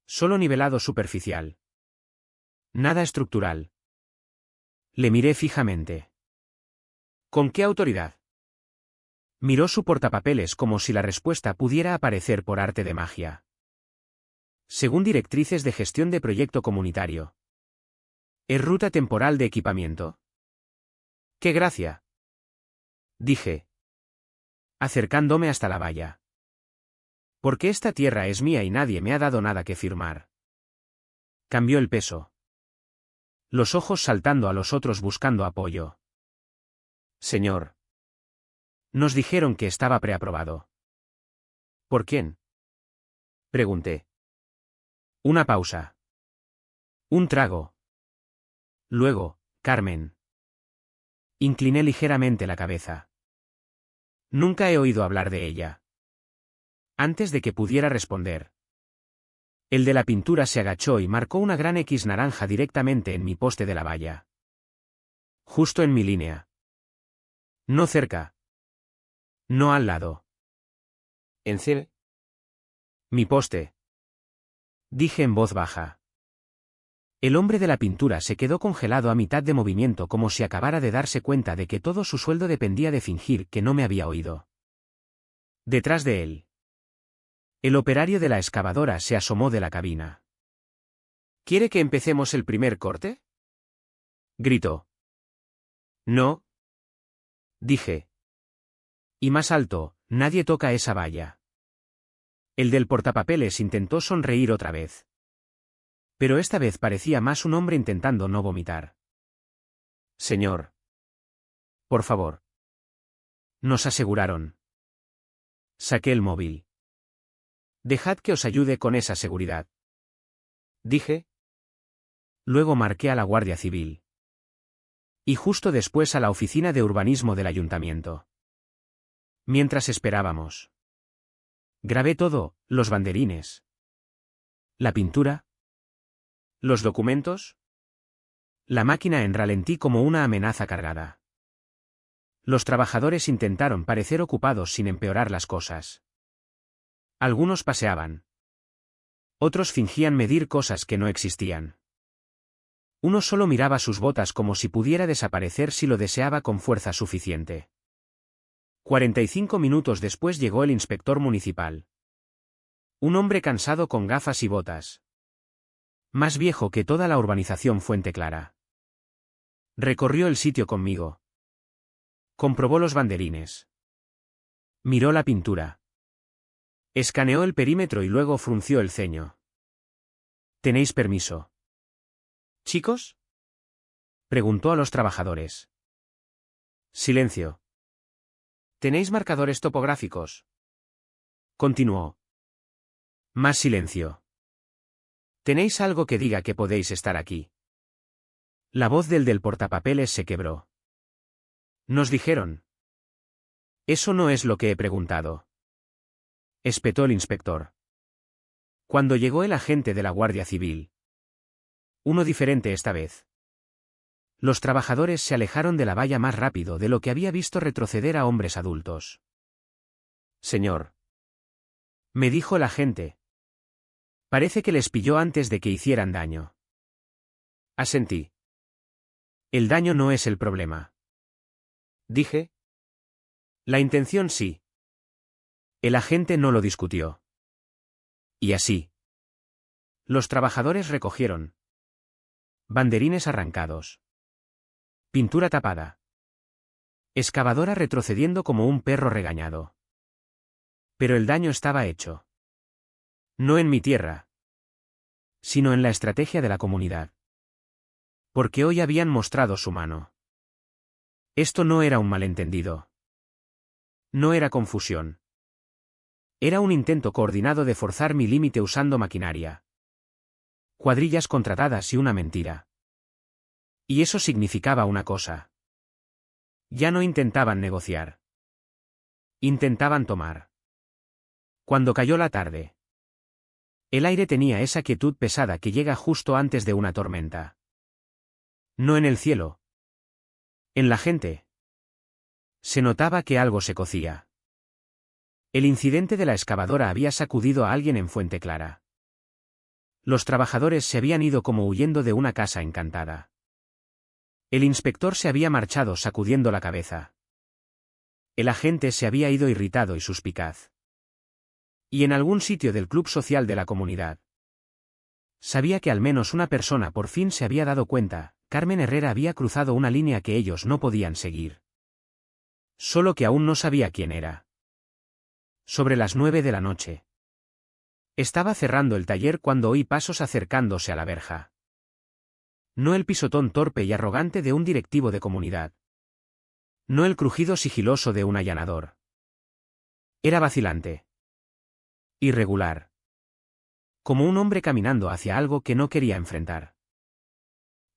Solo nivelado superficial. Nada estructural. Le miré fijamente. ¿Con qué autoridad? Miró su portapapeles como si la respuesta pudiera aparecer por arte de magia. Según directrices de gestión de proyecto comunitario. ¿Es ruta temporal de equipamiento? ¡Qué gracia! Dije. Acercándome hasta la valla. Porque esta tierra es mía y nadie me ha dado nada que firmar. Cambió el peso. Los ojos saltando a los otros buscando apoyo. Señor. Nos dijeron que estaba preaprobado. ¿Por quién? Pregunté. Una pausa. Un trago. Luego, Carmen. Incliné ligeramente la cabeza. Nunca he oído hablar de ella. Antes de que pudiera responder. El de la pintura se agachó y marcó una gran X naranja directamente en mi poste de la valla. Justo en mi línea. No cerca. No al lado. ¿Encel? Mi poste. Dije en voz baja. El hombre de la pintura se quedó congelado a mitad de movimiento como si acabara de darse cuenta de que todo su sueldo dependía de fingir que no me había oído. Detrás de él. El operario de la excavadora se asomó de la cabina. ¿Quiere que empecemos el primer corte? Gritó. No. Dije. Y más alto, nadie toca esa valla. El del portapapeles intentó sonreír otra vez. Pero esta vez parecía más un hombre intentando no vomitar. Señor. Por favor. Nos aseguraron. Saqué el móvil. Dejad que os ayude con esa seguridad. Dije. Luego marqué a la Guardia Civil. Y justo después a la oficina de urbanismo del ayuntamiento. Mientras esperábamos. Grabé todo, los banderines. La pintura. Los documentos. La máquina en ralentí como una amenaza cargada. Los trabajadores intentaron parecer ocupados sin empeorar las cosas. Algunos paseaban. Otros fingían medir cosas que no existían. Uno solo miraba sus botas como si pudiera desaparecer si lo deseaba con fuerza suficiente. 45 minutos después llegó el inspector municipal. Un hombre cansado con gafas y botas. Más viejo que toda la urbanización Fuente Clara. Recorrió el sitio conmigo. Comprobó los banderines. Miró la pintura. Escaneó el perímetro y luego frunció el ceño. ¿Tenéis permiso? ¿Chicos? Preguntó a los trabajadores. Silencio. ¿Tenéis marcadores topográficos? Continuó. Más silencio. ¿Tenéis algo que diga que podéis estar aquí? La voz del portapapeles se quebró. Nos dijeron. Eso no es lo que he preguntado. Espetó el inspector. Cuando llegó el agente de la Guardia Civil. Uno diferente esta vez. Los trabajadores se alejaron de la valla más rápido de lo que había visto retroceder a hombres adultos. Señor. Me dijo el agente. Parece que les pilló antes de que hicieran daño. Asentí. El daño no es el problema. Dije. La intención sí. El agente no lo discutió. Y así. Los trabajadores recogieron. Banderines arrancados. Pintura tapada. Excavadora retrocediendo como un perro regañado. Pero el daño estaba hecho. No en mi tierra, sino en la estrategia de la comunidad. Porque hoy habían mostrado su mano. Esto no era un malentendido. No era confusión. Era un intento coordinado de forzar mi límite usando maquinaria. Cuadrillas contratadas y una mentira. Y eso significaba una cosa. Ya no intentaban negociar. Intentaban tomar. Cuando cayó la tarde. El aire tenía esa quietud pesada que llega justo antes de una tormenta. No en el cielo. En la gente. Se notaba que algo se cocía. El incidente de la excavadora había sacudido a alguien en Fuente Clara. Los trabajadores se habían ido como huyendo de una casa encantada. El inspector se había marchado sacudiendo la cabeza. El agente se había ido irritado y suspicaz. Y en algún sitio del club social de la comunidad. Sabía que al menos una persona por fin se había dado cuenta, Carmen Herrera había cruzado una línea que ellos no podían seguir. Solo que aún no sabía quién era. Sobre las 9 de la noche. Estaba cerrando el taller cuando oí pasos acercándose a la verja. No el pisotón torpe y arrogante de un directivo de comunidad. No el crujido sigiloso de un allanador. Era vacilante. Irregular. Como un hombre caminando hacia algo que no quería enfrentar.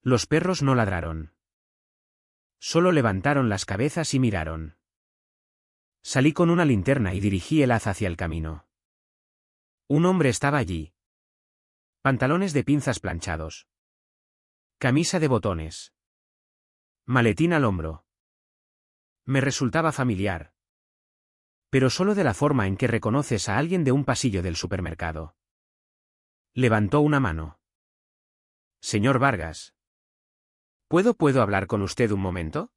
Los perros no ladraron. Solo levantaron las cabezas y miraron. Salí con una linterna y dirigí el haz hacia el camino. Un hombre estaba allí. Pantalones de pinzas planchados. Camisa de botones. Maletín al hombro. Me resultaba familiar. Pero solo de la forma en que reconoces a alguien de un pasillo del supermercado. Levantó una mano. Señor Vargas. ¿Puedo hablar con usted un momento?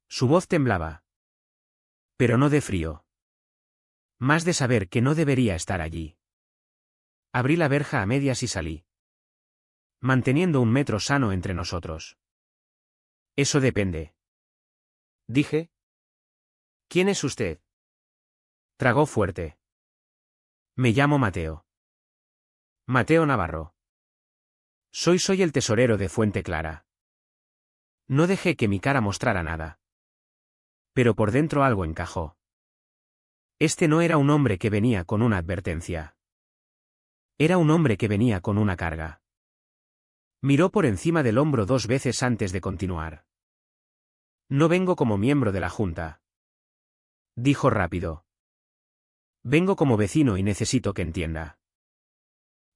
Su voz temblaba. Pero no de frío. Más de saber que no debería estar allí. Abrí la verja a medias y salí. Manteniendo un metro sano entre nosotros. Eso depende. Dije. ¿Quién es usted? Tragó fuerte. Me llamo Mateo. Mateo Navarro. Soy el tesorero de Fuente Clara. No dejé que mi cara mostrara nada. Pero por dentro algo encajó. Este no era un hombre que venía con una advertencia. Era un hombre que venía con una carga. Miró por encima del hombro 2 veces antes de continuar. No vengo como miembro de la Junta. Dijo rápido. Vengo como vecino y necesito que entienda.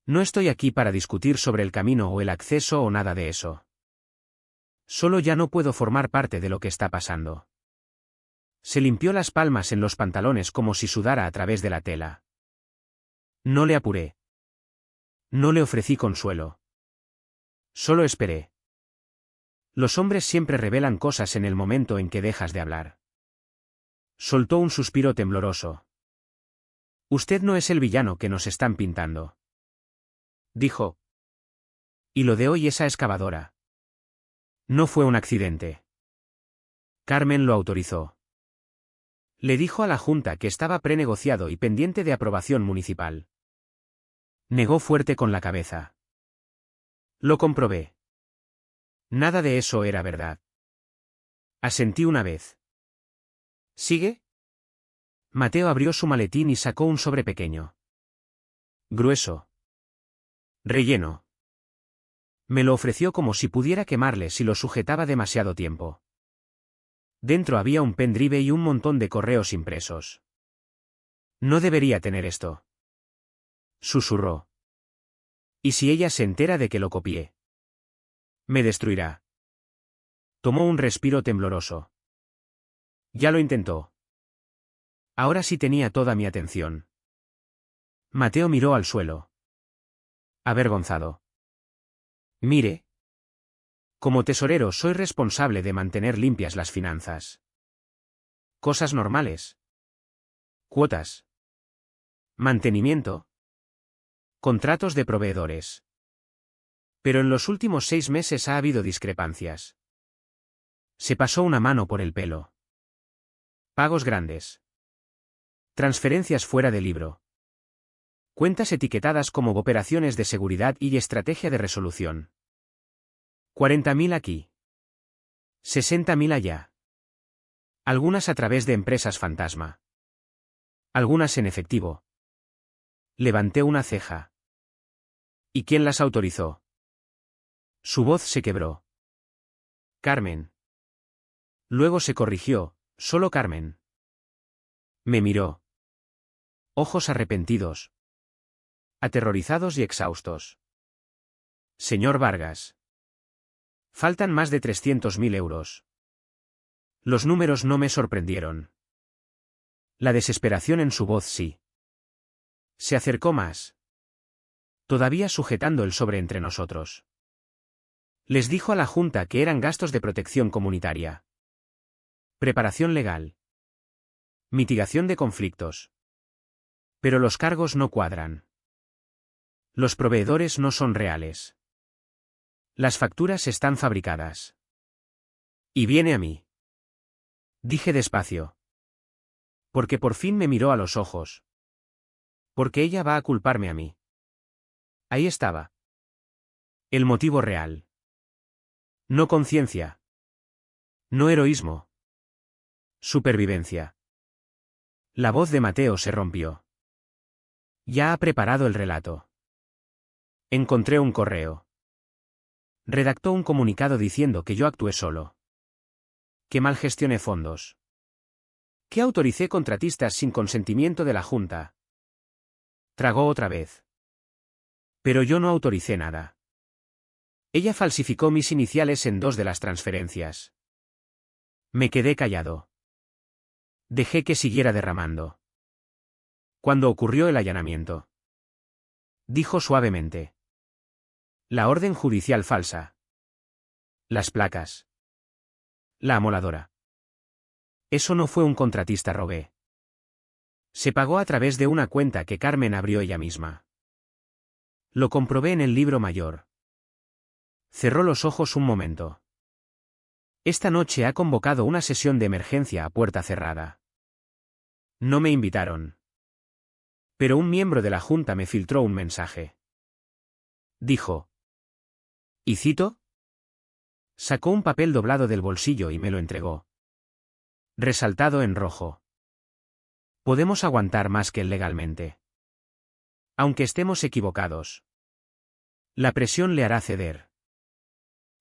No estoy aquí para discutir sobre el camino o el acceso o nada de eso. Solo ya no puedo formar parte de lo que está pasando. Se limpió las palmas en los pantalones como si sudara a través de la tela. No le apuré. No le ofrecí consuelo. Solo esperé. Los hombres siempre revelan cosas en el momento en que dejas de hablar. Soltó un suspiro tembloroso. Usted no es el villano que nos están pintando. Dijo. Y lo de hoy esa excavadora. No fue un accidente. Carmen lo autorizó. Le dijo a la Junta que estaba prenegociado y pendiente de aprobación municipal. Negó fuerte con la cabeza. Lo comprobé. Nada de eso era verdad. Asentí una vez. ¿Sigue? Mateo abrió su maletín y sacó un sobre pequeño. Grueso. Relleno. Me lo ofreció como si pudiera quemarle si lo sujetaba demasiado tiempo. Dentro había un pendrive y un montón de correos impresos. No debería tener esto. Susurró. ¿Y si ella se entera de que lo copié? Me destruirá. Tomó un respiro tembloroso. Ya lo intentó. Ahora sí tenía toda mi atención. Mateo miró al suelo. Avergonzado. Mire. Como tesorero soy responsable de mantener limpias las finanzas. Cosas normales. Cuotas. Mantenimiento. Contratos de proveedores. Pero en los últimos 6 meses ha habido discrepancias. Se pasó una mano por el pelo. Pagos grandes. Transferencias fuera de libro. Cuentas etiquetadas como operaciones de seguridad y estrategia de resolución. 40.000 aquí. 60.000 allá. Algunas a través de empresas fantasma. Algunas en efectivo. Levanté una ceja. ¿Y quién las autorizó? Su voz se quebró. Carmen. Luego se corrigió, solo Carmen. Me miró. Ojos arrepentidos. Aterrorizados y exhaustos. Señor Vargas. Faltan más de 300.000 euros. Los números no me sorprendieron. La desesperación en su voz sí. Se acercó más. Todavía sujetando el sobre entre nosotros. Les dijo a la Junta que eran gastos de protección comunitaria. Preparación legal. Mitigación de conflictos. Pero los cargos no cuadran. Los proveedores no son reales. Las facturas están fabricadas. Y viene a mí. Dije despacio. Porque por fin me miró a los ojos. Porque ella va a culparme a mí. Ahí estaba. El motivo real. No conciencia. No heroísmo. Supervivencia. La voz de Mateo se rompió. Ya ha preparado el relato. Encontré un correo. Redactó un comunicado diciendo que yo actué solo. Que mal gestioné fondos. Que autoricé contratistas sin consentimiento de la Junta. Tragó otra vez. Pero yo no autoricé nada. Ella falsificó mis iniciales en 2 de las transferencias. Me quedé callado. Dejé que siguiera derramando. Cuando ocurrió el allanamiento. Dijo suavemente. La orden judicial falsa. Las placas. La amoladora. Eso no fue un contratista, rogué. Se pagó a través de una cuenta que Carmen abrió ella misma. Lo comprobé en el libro mayor. Cerró los ojos un momento. Esta noche ha convocado una sesión de emergencia a puerta cerrada. No me invitaron. Pero un miembro de la Junta me filtró un mensaje. Dijo. ¿Y cito? Sacó un papel doblado del bolsillo y me lo entregó. Resaltado en rojo. Podemos aguantar más que legalmente. Aunque estemos equivocados. La presión le hará ceder.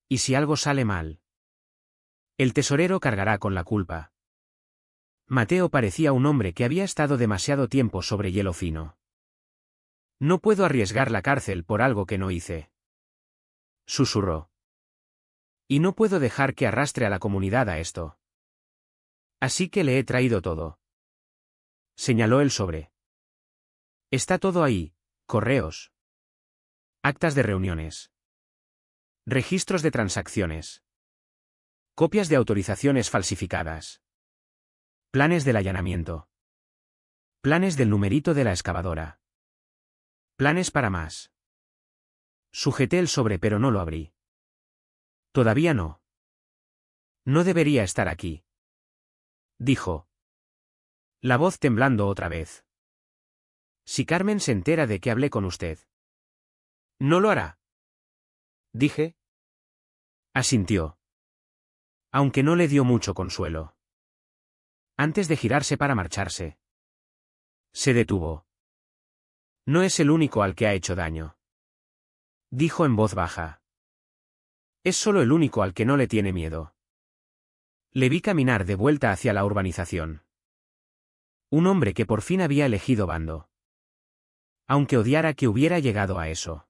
¿Y si algo sale mal? El tesorero cargará con la culpa. Mateo parecía un hombre que había estado demasiado tiempo sobre hielo fino. No puedo arriesgar la cárcel por algo que no hice. Susurró. Y no puedo dejar que arrastre a la comunidad a esto. Así que le he traído todo. Señaló el sobre. Está todo ahí, correos. Actas de reuniones. Registros de transacciones. Copias de autorizaciones falsificadas. Planes del allanamiento. Planes del numerito de la excavadora. Planes para más. Sujeté el sobre pero no lo abrí. Todavía no. No debería estar aquí. Dijo. La voz temblando otra vez. Si Carmen se entera de que hablé con usted. No lo hará. Dije. Asintió. Aunque no le dio mucho consuelo. Antes de girarse para marcharse. Se detuvo. No es el único al que ha hecho daño. Dijo en voz baja. Es solo el único al que no le tiene miedo. Le vi caminar de vuelta hacia la urbanización. Un hombre que por fin había elegido bando. Aunque odiara que hubiera llegado a eso.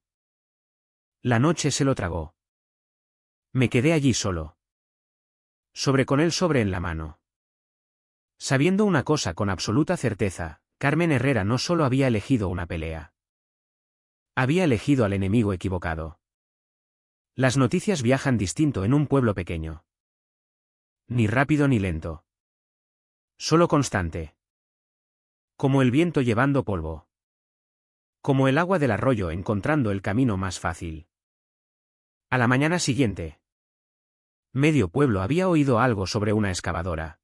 La noche se lo tragó. Me quedé allí solo. Con el sobre en la mano. Sabiendo una cosa con absoluta certeza, Carmen Herrera no solo había elegido una pelea. Había elegido al enemigo equivocado. Las noticias viajan distinto en un pueblo pequeño. Ni rápido ni lento. Solo constante. Como el viento llevando polvo. Como el agua del arroyo encontrando el camino más fácil. A la mañana siguiente. Medio pueblo había oído algo sobre una excavadora.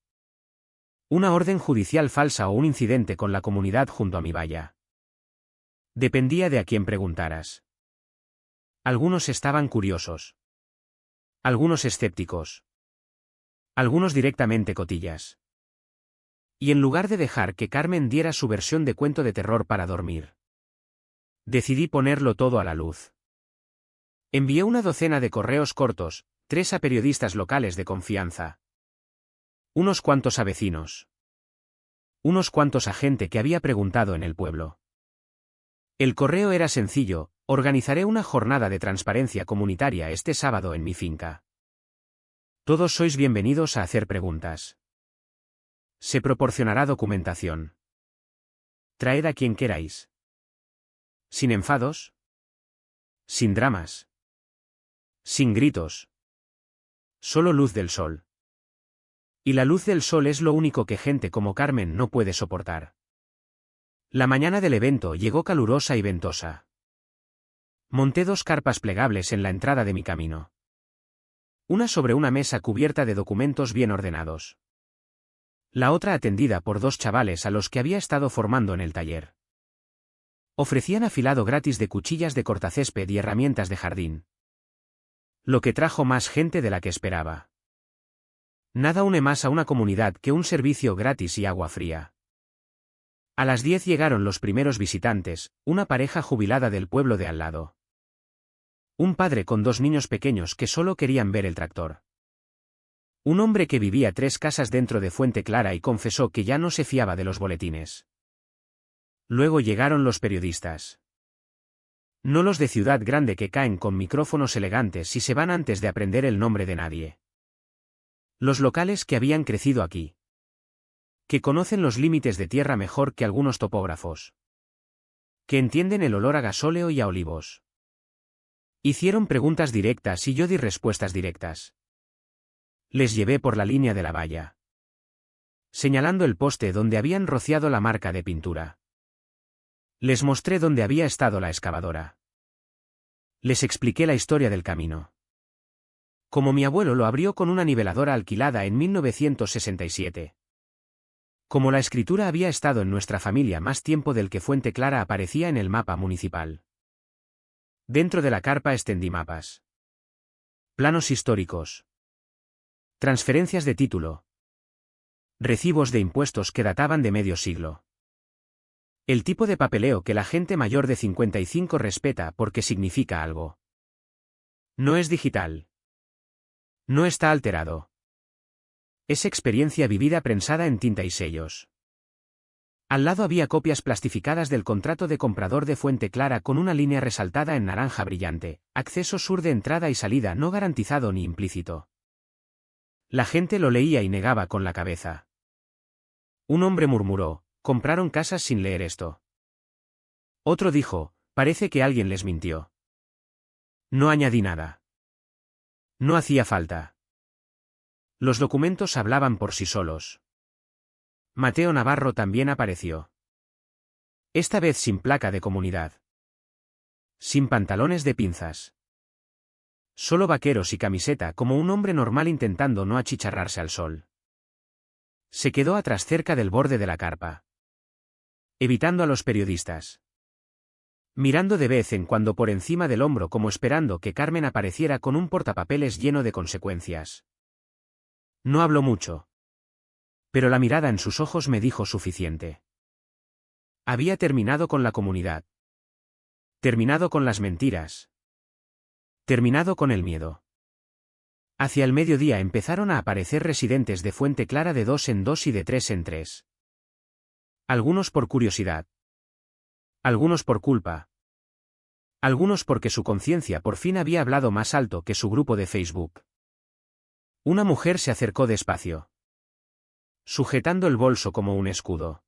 Una orden judicial falsa o un incidente con la comunidad junto a mi valla. Dependía de a quién preguntaras. Algunos estaban curiosos. Algunos escépticos. Algunos directamente cotillas. Y en lugar de dejar que Carmen diera su versión de cuento de terror para dormir, decidí ponerlo todo a la luz. Envié una docena de correos cortos, 3 a periodistas locales de confianza. Unos cuantos a vecinos. Unos cuantos a gente que había preguntado en el pueblo. El correo era sencillo: organizaré una jornada de transparencia comunitaria este sábado en mi finca. Todos sois bienvenidos a hacer preguntas. Se proporcionará documentación. Traed a quien queráis. Sin enfados. Sin dramas. Sin gritos. Solo luz del sol. Y la luz del sol es lo único que gente como Carmen no puede soportar. La mañana del evento llegó calurosa y ventosa. Monté 2 carpas plegables en la entrada de mi camino. Una sobre una mesa cubierta de documentos bien ordenados. La otra atendida por 2 chavales a los que había estado formando en el taller. Ofrecían afilado gratis de cuchillas de cortacésped y herramientas de jardín. Lo que trajo más gente de la que esperaba. Nada une más a una comunidad que un servicio gratis y agua fría. A las 10 llegaron los primeros visitantes, una pareja jubilada del pueblo de al lado. Un padre con 2 niños pequeños que solo querían ver el tractor. Un hombre que vivía 3 casas dentro de Fuente Clara y confesó que ya no se fiaba de los boletines. Luego llegaron los periodistas. No los de ciudad grande que caen con micrófonos elegantes y se van antes de aprender el nombre de nadie. Los locales que habían crecido aquí. Que conocen los límites de tierra mejor que algunos topógrafos. Que entienden el olor a gasóleo y a olivos. Hicieron preguntas directas y yo di respuestas directas. Les llevé por la línea de la valla. Señalando el poste donde habían rociado la marca de pintura. Les mostré dónde había estado la excavadora. Les expliqué la historia del camino. Como mi abuelo lo abrió con una niveladora alquilada en 1967. Como la escritura había estado en nuestra familia más tiempo del que Fuente Clara aparecía en el mapa municipal. Dentro de la carpa extendí mapas. Planos históricos. Transferencias de título. Recibos de impuestos que databan de medio siglo. El tipo de papeleo que la gente mayor de 55 respeta porque significa algo. No es digital. No está alterado. Es experiencia vivida prensada en tinta y sellos. Al lado había copias plastificadas del contrato de comprador de Fuente Clara con una línea resaltada en naranja brillante: acceso sur de entrada y salida no garantizado ni implícito. La gente lo leía y negaba con la cabeza. Un hombre murmuró: compraron casas sin leer esto. Otro dijo: parece que alguien les mintió. No añadí nada. No hacía falta. Los documentos hablaban por sí solos. Mateo Navarro también apareció. Esta vez sin placa de comunidad. Sin pantalones de pinzas. Solo vaqueros y camiseta, como un hombre normal intentando no achicharrarse al sol. Se quedó atrás cerca del borde de la carpa. Evitando a los periodistas. mirando de vez en cuando por encima del hombro como esperando que Carmen apareciera con un portapapeles lleno de consecuencias. No habló mucho. Pero la mirada en sus ojos me dijo suficiente. Había terminado con la comunidad. Terminado con las mentiras. Terminado con el miedo. Hacia el mediodía empezaron a aparecer residentes de Fuente Clara de 2 en 2 y de 3 en 3. Algunos por curiosidad. Algunos por culpa. Algunos porque su conciencia por fin había hablado más alto que su grupo de Facebook. Una mujer se acercó despacio, sujetando el bolso como un escudo.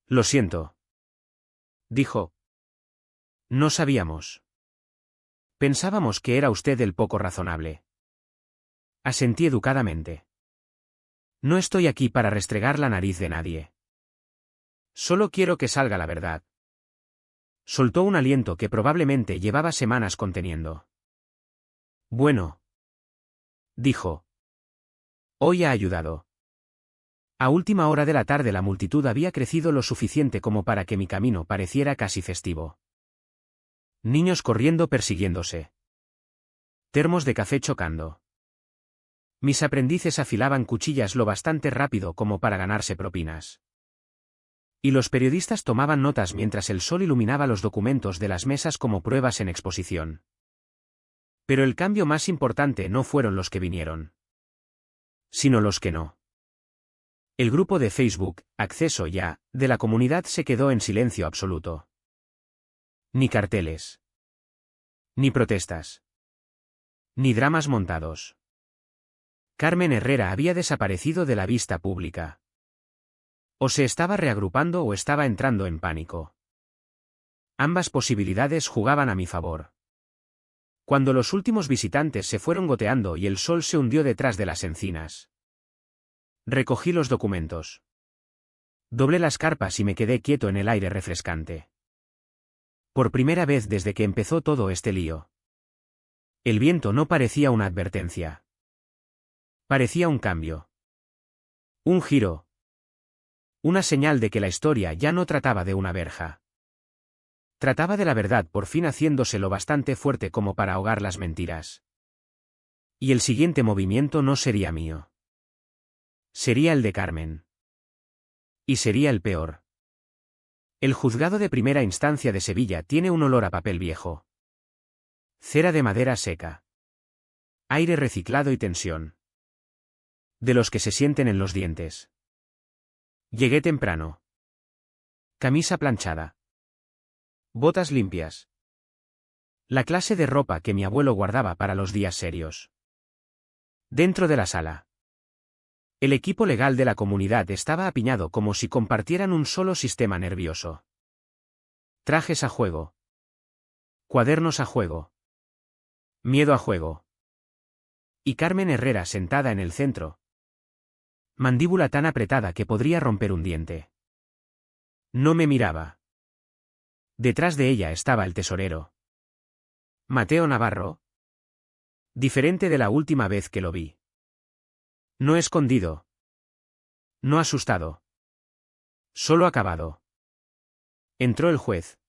Lo siento, dijo. No sabíamos. Pensábamos que era usted el poco razonable. Asentí educadamente. No estoy aquí para restregar la nariz de nadie. Solo quiero que salga la verdad. Soltó un aliento que probablemente llevaba semanas conteniendo. Bueno, dijo. Hoy ha ayudado. A última hora de la tarde la multitud había crecido lo suficiente como para que mi camino pareciera casi festivo. Niños corriendo persiguiéndose. Termos de café chocando. Mis aprendices afilaban cuchillas lo bastante rápido como para ganarse propinas. Y los periodistas tomaban notas mientras el sol iluminaba los documentos de las mesas como pruebas en exposición. Pero el cambio más importante no fueron los que vinieron, sino los que no. El grupo de Facebook, Acceso Ya, de la comunidad se quedó en silencio absoluto. Ni carteles. Ni protestas. Ni dramas montados. Carmen Herrera había desaparecido de la vista pública. O se estaba reagrupando o estaba entrando en pánico. Ambas posibilidades jugaban a mi favor. Cuando los últimos visitantes se fueron goteando y el sol se hundió detrás de las encinas, recogí los documentos. Doblé las carpas y me quedé quieto en el aire refrescante. Por primera vez desde que empezó todo este lío. El viento no parecía una advertencia. Parecía un cambio. Un giro. Una señal de que la historia ya no trataba de una verja. Trataba de la verdad por fin haciéndose lo bastante fuerte como para ahogar las mentiras. Y el siguiente movimiento no sería mío. Sería el de Carmen. Y sería el peor. El juzgado de primera instancia de Sevilla tiene un olor a papel viejo. Cera de madera seca. Aire reciclado y tensión. De los que se sienten en los dientes. Llegué temprano. Camisa planchada. Botas limpias. La clase de ropa que mi abuelo guardaba para los días serios. Dentro de la sala. El equipo legal de la comunidad estaba apiñado como si compartieran un solo sistema nervioso. Trajes a juego. Cuadernos a juego. Miedo a juego. Y Carmen Herrera sentada en el centro. Mandíbula tan apretada que podría romper un diente. No me miraba. Detrás de ella estaba el tesorero. Mateo Navarro. Diferente de la última vez que lo vi. No escondido. No asustado. Solo acabado. Entró el juez.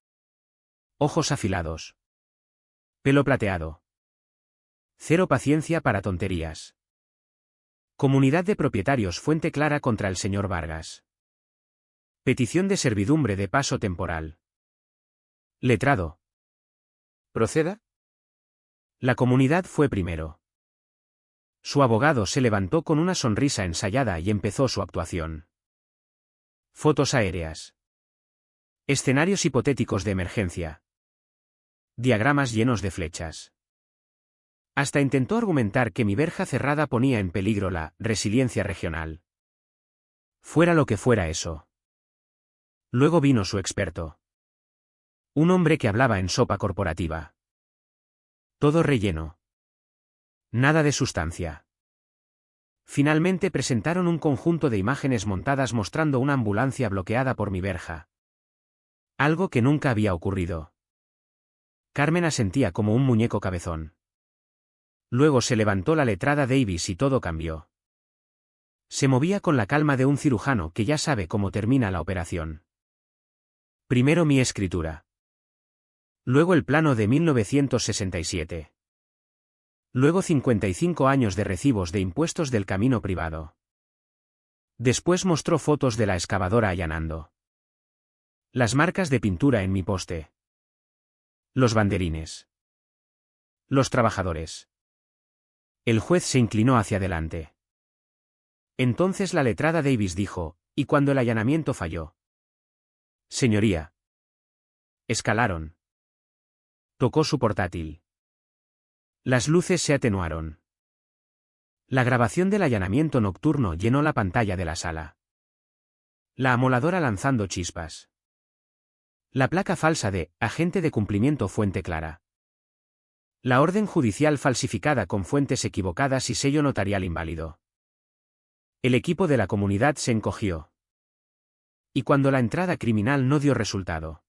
Ojos afilados. Pelo plateado. Cero paciencia para tonterías. Comunidad de propietarios Fuente Clara contra el señor Vargas. Petición de servidumbre de paso temporal. Letrado. ¿Proceda? La comunidad fue primero. Su abogado se levantó con una sonrisa ensayada y empezó su actuación. Fotos aéreas. Escenarios hipotéticos de emergencia. Diagramas llenos de flechas. Hasta intentó argumentar que mi verja cerrada ponía en peligro la resiliencia regional. Fuera lo que fuera eso. Luego vino su experto. Un hombre que hablaba en sopa corporativa. Todo relleno. Nada de sustancia. Finalmente presentaron un conjunto de imágenes montadas mostrando una ambulancia bloqueada por mi verja. Algo que nunca había ocurrido. Carmen asentía como un muñeco cabezón. Luego se levantó la letrada Davis y todo cambió. Se movía con la calma de un cirujano que ya sabe cómo termina la operación. Primero mi escritura. Luego el plano de 1967. Luego 55 años de recibos de impuestos del camino privado. Después mostró fotos de la excavadora allanando. Las marcas de pintura en mi poste. Los banderines. Los trabajadores. El juez se inclinó hacia adelante. Entonces la letrada Davis dijo, ¿y cuando el allanamiento falló? Señoría. Escalaron. Tocó su portátil. Las luces se atenuaron. La grabación del allanamiento nocturno llenó la pantalla de la sala. La amoladora lanzando chispas. La placa falsa de agente de cumplimiento fuente clara. La orden judicial falsificada con fuentes equivocadas y sello notarial inválido. El equipo de la comunidad se encogió. Y cuando la entrada criminal no dio resultado.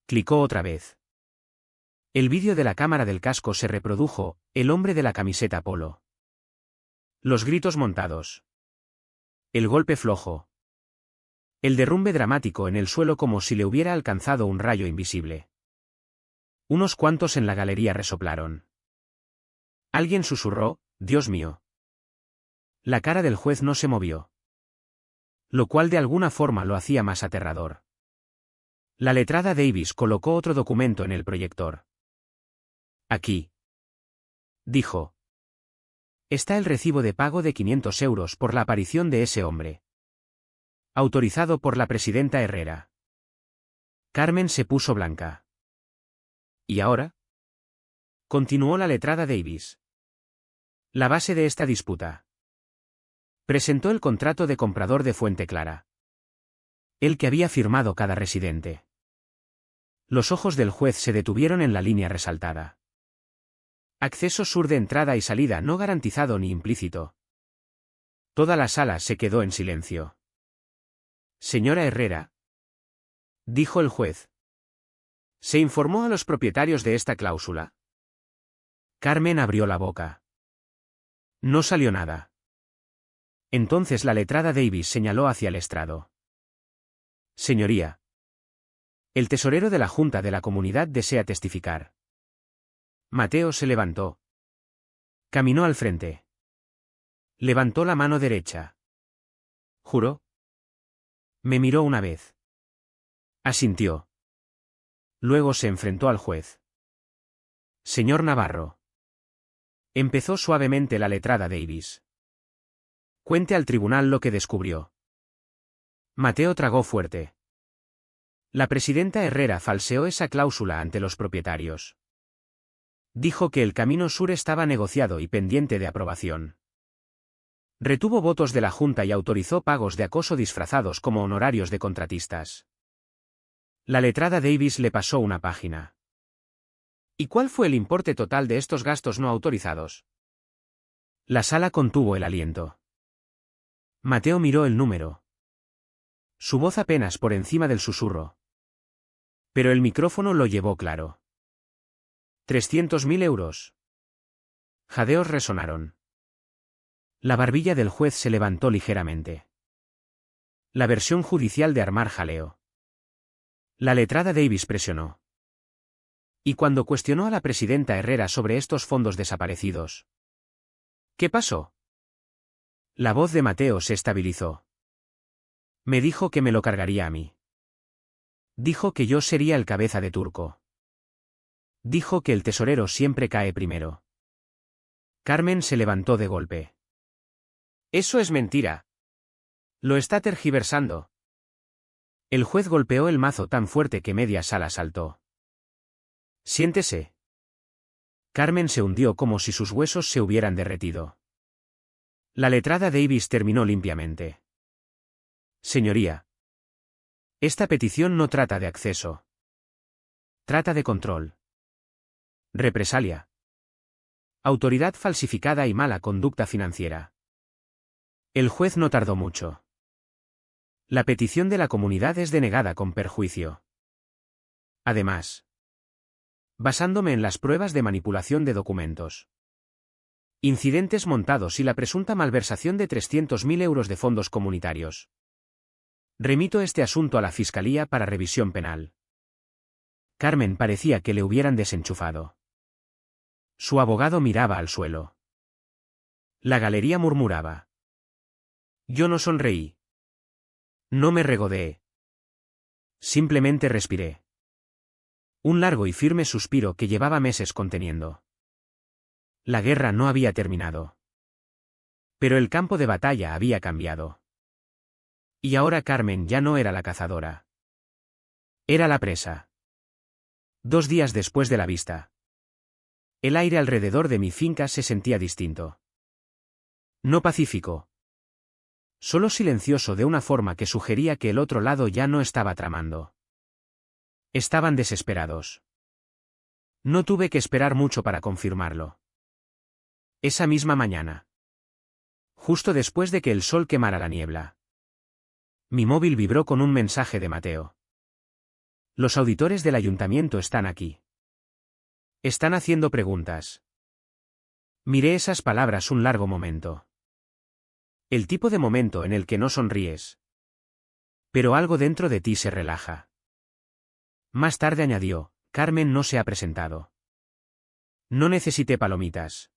Clicó otra vez. El vídeo de la cámara del casco se reprodujo, el hombre de la camiseta polo. Los gritos montados. El golpe flojo. El derrumbe dramático en el suelo como si le hubiera alcanzado un rayo invisible. Unos cuantos en la galería resoplaron. Alguien susurró, Dios mío. La cara del juez no se movió. Lo cual de alguna forma lo hacía más aterrador. La letrada Davis colocó otro documento en el proyector. Aquí. Dijo. Está el recibo de pago de 500 euros por la aparición de ese hombre. Autorizado por la presidenta Herrera. Carmen se puso blanca. ¿Y ahora? Continuó la letrada Davis. La base de esta disputa. Presentó el contrato de comprador de Fuente Clara. El que había firmado cada residente. Los ojos del juez se detuvieron en la línea resaltada. Acceso sur de entrada y salida no garantizado ni implícito. Toda la sala se quedó en silencio. Señora Herrera. Dijo el juez. ¿Se informó a los propietarios de esta cláusula? Carmen abrió la boca. No salió nada. Entonces la letrada Davis señaló hacia el estrado. Señoría. El tesorero de la Junta de la Comunidad desea testificar. Mateo se levantó. Caminó al frente. Levantó la mano derecha. ¿Juró? Me miró una vez. Asintió. Luego se enfrentó al juez. Señor Navarro. Empezó suavemente la letrada Davis. Cuente al tribunal lo que descubrió. Mateo tragó fuerte. La presidenta Herrera falseó esa cláusula ante los propietarios. Dijo que el camino sur estaba negociado y pendiente de aprobación. Retuvo votos de la Junta y autorizó pagos de acoso disfrazados como honorarios de contratistas. La letrada Davis le pasó una página. ¿Y cuál fue el importe total de estos gastos no autorizados? La sala contuvo el aliento. Mateo miró el número. Su voz apenas por encima del susurro. Pero el micrófono lo llevó claro. 300.000 euros. Jadeos resonaron. La barbilla del juez se levantó ligeramente. La versión judicial de armar jaleo. La letrada Davis presionó. Y cuando cuestionó a la presidenta Herrera sobre estos fondos desaparecidos. ¿Qué pasó? La voz de Mateo se estabilizó. Me dijo que me lo cargaría a mí. Dijo que yo sería el cabeza de turco. Dijo que el tesorero siempre cae primero. Carmen se levantó de golpe. Eso es mentira. Lo está tergiversando. El juez golpeó el mazo tan fuerte que media sala saltó. Siéntese. Carmen se hundió como si sus huesos se hubieran derretido. La letrada Davis terminó limpiamente. Señoría. Esta petición no trata de acceso. Trata de control. Represalia. Autoridad falsificada y mala conducta financiera. El juez no tardó mucho. La petición de la comunidad es denegada con perjuicio. Además, basándome en las pruebas de manipulación de documentos, incidentes montados y la presunta malversación de 300.000 euros de fondos comunitarios, remito este asunto a la Fiscalía para revisión penal. Carmen parecía que le hubieran desenchufado. Su abogado miraba al suelo. La galería murmuraba. Yo no sonreí. No me regodeé. Simplemente respiré. Un largo y firme suspiro que llevaba meses conteniendo. La guerra no había terminado. Pero el campo de batalla había cambiado. Y ahora Carmen ya no era la cazadora. Era la presa. 2 días después de la vista. El aire alrededor de mi finca se sentía distinto. No pacífico. Solo silencioso de una forma que sugería que el otro lado ya no estaba tramando. Estaban desesperados. No tuve que esperar mucho para confirmarlo. Esa misma mañana. Justo después de que el sol quemara la niebla. Mi móvil vibró con un mensaje de Mateo. Los auditores del ayuntamiento están aquí. Están haciendo preguntas. Miré esas palabras un largo momento. El tipo de momento en el que no sonríes. Pero algo dentro de ti se relaja. Más tarde añadió, Carmen no se ha presentado. No necesité palomitas.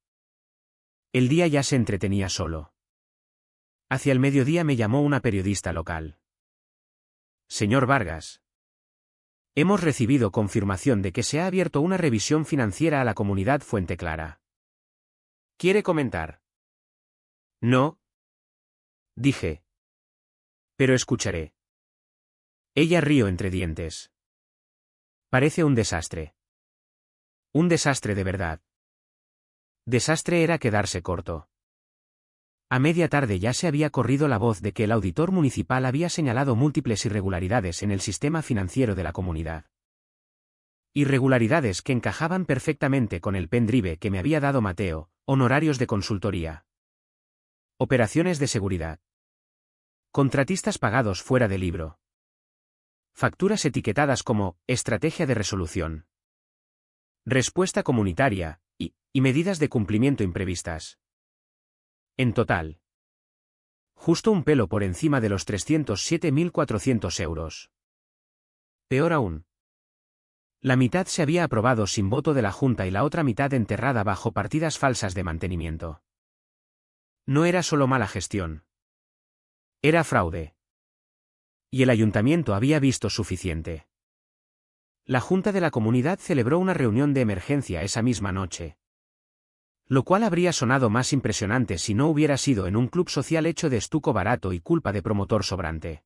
El día ya se entretenía solo. Hacia el mediodía me llamó una periodista local. Señor Vargas. Hemos recibido confirmación de que se ha abierto una revisión financiera a la comunidad Fuente Clara. ¿Quiere comentar? No. Dije. Pero escucharé. Ella rió entre dientes. Parece un desastre. Un desastre de verdad. Desastre era quedarse corto. A media tarde ya se había corrido la voz de que el auditor municipal había señalado múltiples irregularidades en el sistema financiero de la comunidad. Irregularidades que encajaban perfectamente con el pendrive que me había dado Mateo, honorarios de consultoría. Operaciones de seguridad. Contratistas pagados fuera de libro. Facturas etiquetadas como estrategia de resolución. Respuesta comunitaria, y medidas de cumplimiento imprevistas. En total. Justo un pelo por encima de los 307.400 euros. Peor aún. La mitad se había aprobado sin voto de la Junta y la otra mitad enterrada bajo partidas falsas de mantenimiento. No era solo mala gestión. Era fraude. Y el ayuntamiento había visto suficiente. La Junta de la Comunidad celebró una reunión de emergencia esa misma noche. Lo cual habría sonado más impresionante si no hubiera sido en un club social hecho de estuco barato y culpa de promotor sobrante.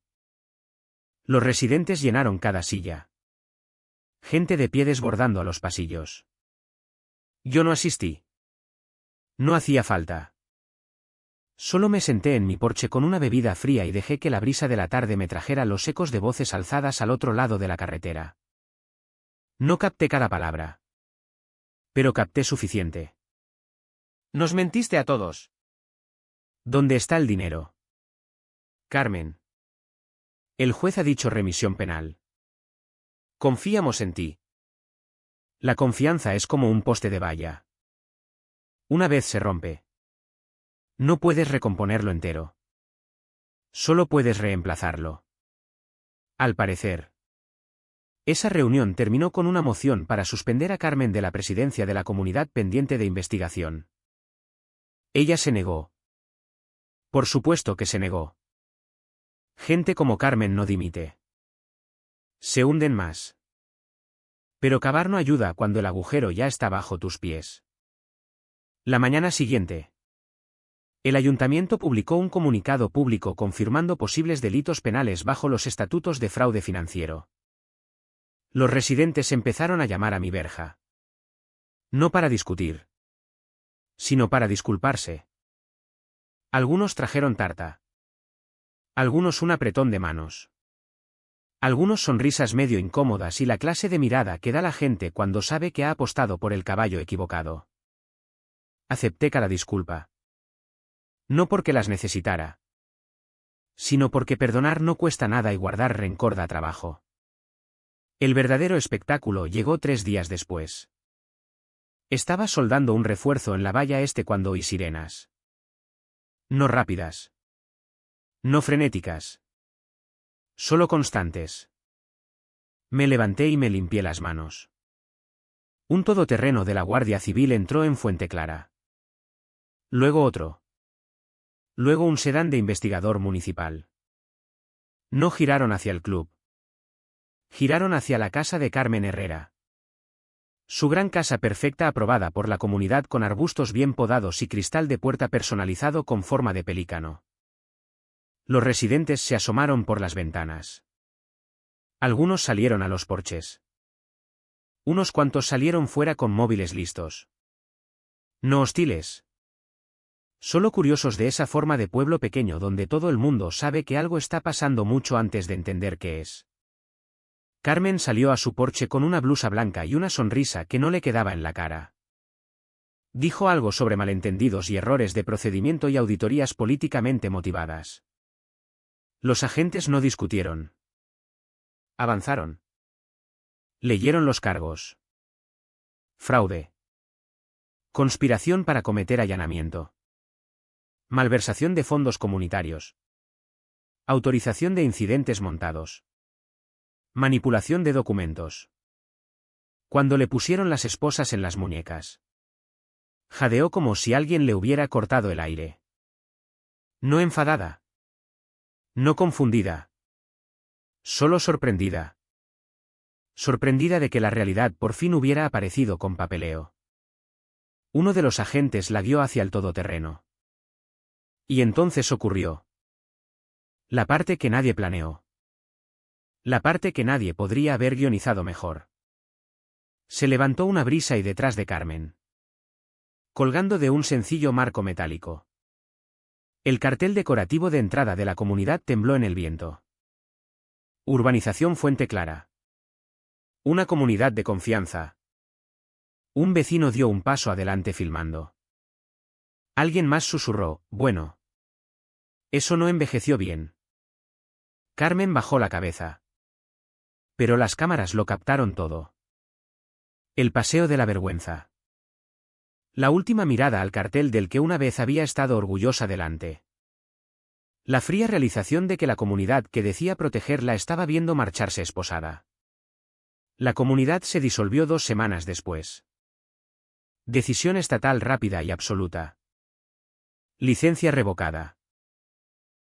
Los residentes llenaron cada silla. Gente de pie desbordando a los pasillos. Yo no asistí. No hacía falta. Solo me senté en mi porche con una bebida fría y dejé que la brisa de la tarde me trajera los ecos de voces alzadas al otro lado de la carretera. No capté cada palabra. Pero capté suficiente. Nos mentiste a todos. ¿Dónde está el dinero? Carmen. El juez ha dicho remisión penal. Confiamos en ti. La confianza es como un poste de valla. Una vez se rompe. No puedes recomponerlo entero. Solo puedes reemplazarlo. Al parecer. Esa reunión terminó con una moción para suspender a Carmen de la presidencia de la comunidad pendiente de investigación. Ella se negó. Por supuesto que se negó. Gente como Carmen no dimite. Se hunden más. Pero cavar no ayuda cuando el agujero ya está bajo tus pies. La mañana siguiente. El ayuntamiento publicó un comunicado público confirmando posibles delitos penales bajo los estatutos de fraude financiero. Los residentes empezaron a llamar a mi verja. No para discutir. Sino para disculparse. Algunos trajeron tarta. Algunos un apretón de manos. Algunos sonrisas medio incómodas y la clase de mirada que da la gente cuando sabe que ha apostado por el caballo equivocado. Acepté cada disculpa. No porque las necesitara. Sino porque perdonar no cuesta nada y guardar rencor da trabajo. El verdadero espectáculo llegó 3 días después. Estaba soldando un refuerzo en la valla este cuando oí sirenas. No rápidas. No frenéticas. Solo constantes. Me levanté y me limpié las manos. Un todoterreno de la Guardia Civil entró en Fuente Clara. Luego otro. Luego un sedán de investigador municipal. No giraron hacia el club. Giraron hacia la casa de Carmen Herrera. Su gran casa perfecta aprobada por la comunidad con arbustos bien podados y cristal de puerta personalizado con forma de pelícano. Los residentes se asomaron por las ventanas. Algunos salieron a los porches. Unos cuantos salieron fuera con móviles listos. No hostiles. Solo curiosos de esa forma de pueblo pequeño donde todo el mundo sabe que algo está pasando mucho antes de entender qué es. Carmen salió a su porche con una blusa blanca y una sonrisa que no le quedaba en la cara. Dijo algo sobre malentendidos y errores de procedimiento y auditorías políticamente motivadas. Los agentes no discutieron. Avanzaron. Leyeron los cargos. Fraude. Conspiración para cometer allanamiento. Malversación de fondos comunitarios. Autorización de incidentes montados. Manipulación de documentos. Cuando le pusieron las esposas en las muñecas. Jadeó como si alguien le hubiera cortado el aire. No enfadada. No confundida. Solo sorprendida. Sorprendida de que la realidad por fin hubiera aparecido con papeleo. Uno de los agentes la guió hacia el todoterreno. Y entonces ocurrió. La parte que nadie planeó. La parte que nadie podría haber guionizado mejor. Se levantó una brisa y detrás de Carmen. Colgando de un sencillo marco metálico. El cartel decorativo de entrada de la comunidad tembló en el viento. Urbanización Fuente Clara. Una comunidad de confianza. Un vecino dio un paso adelante filmando. Alguien más susurró, bueno. Eso no envejeció bien. Carmen bajó la cabeza. Pero las cámaras lo captaron todo. El paseo de la vergüenza. La última mirada al cartel del que una vez había estado orgullosa delante. La fría realización de que la comunidad que decía protegerla estaba viendo marcharse esposada. La comunidad se disolvió 2 semanas después. Decisión estatal rápida y absoluta. Licencia revocada.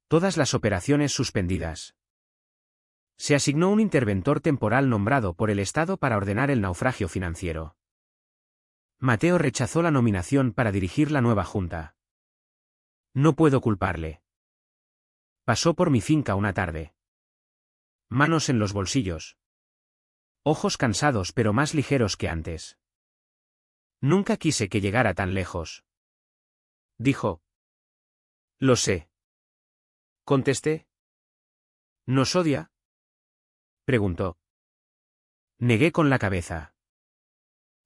Todas las operaciones suspendidas. Se asignó un interventor temporal nombrado por el Estado para ordenar el naufragio financiero. Mateo rechazó la nominación para dirigir la nueva junta. No puedo culparle. Pasó por mi finca una tarde. Manos en los bolsillos. Ojos cansados pero más ligeros que antes. Nunca quise que llegara tan lejos. Dijo. Lo sé. Contesté. ¿Nos odia? Preguntó. Negué con la cabeza.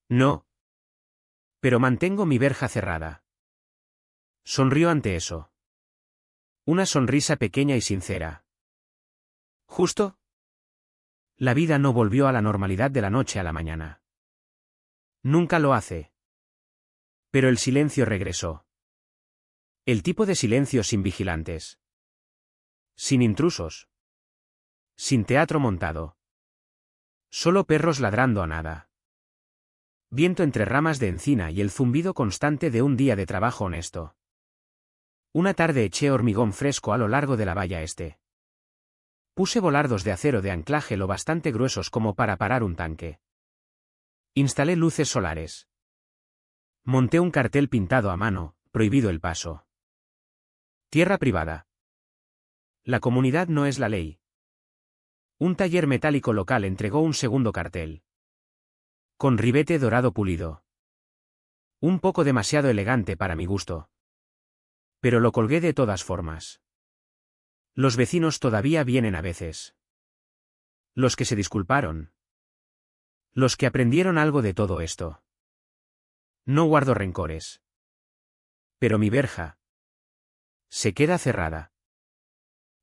No. Pero mantengo mi verja cerrada. Sonrió ante eso. Una sonrisa pequeña y sincera. ¿Justo? La vida no volvió a la normalidad de la noche a la mañana. Nunca lo hace. Pero el silencio regresó. El tipo de silencio sin vigilantes. Sin intrusos. Sin teatro montado. Solo perros ladrando a nada. Viento entre ramas de encina y el zumbido constante de un día de trabajo honesto. Una tarde eché hormigón fresco a lo largo de la valla este. Puse volardos de acero de anclaje lo bastante gruesos como para parar un tanque. Instalé luces solares. Monté un cartel pintado a mano, prohibido el paso. Tierra privada. La comunidad no es la ley. Un taller metálico local entregó un segundo cartel. Con ribete dorado pulido. Un poco demasiado elegante para mi gusto. Pero lo colgué de todas formas. Los vecinos todavía vienen a veces. Los que se disculparon. Los que aprendieron algo de todo esto. No guardo rencores. Pero mi verja se queda cerrada.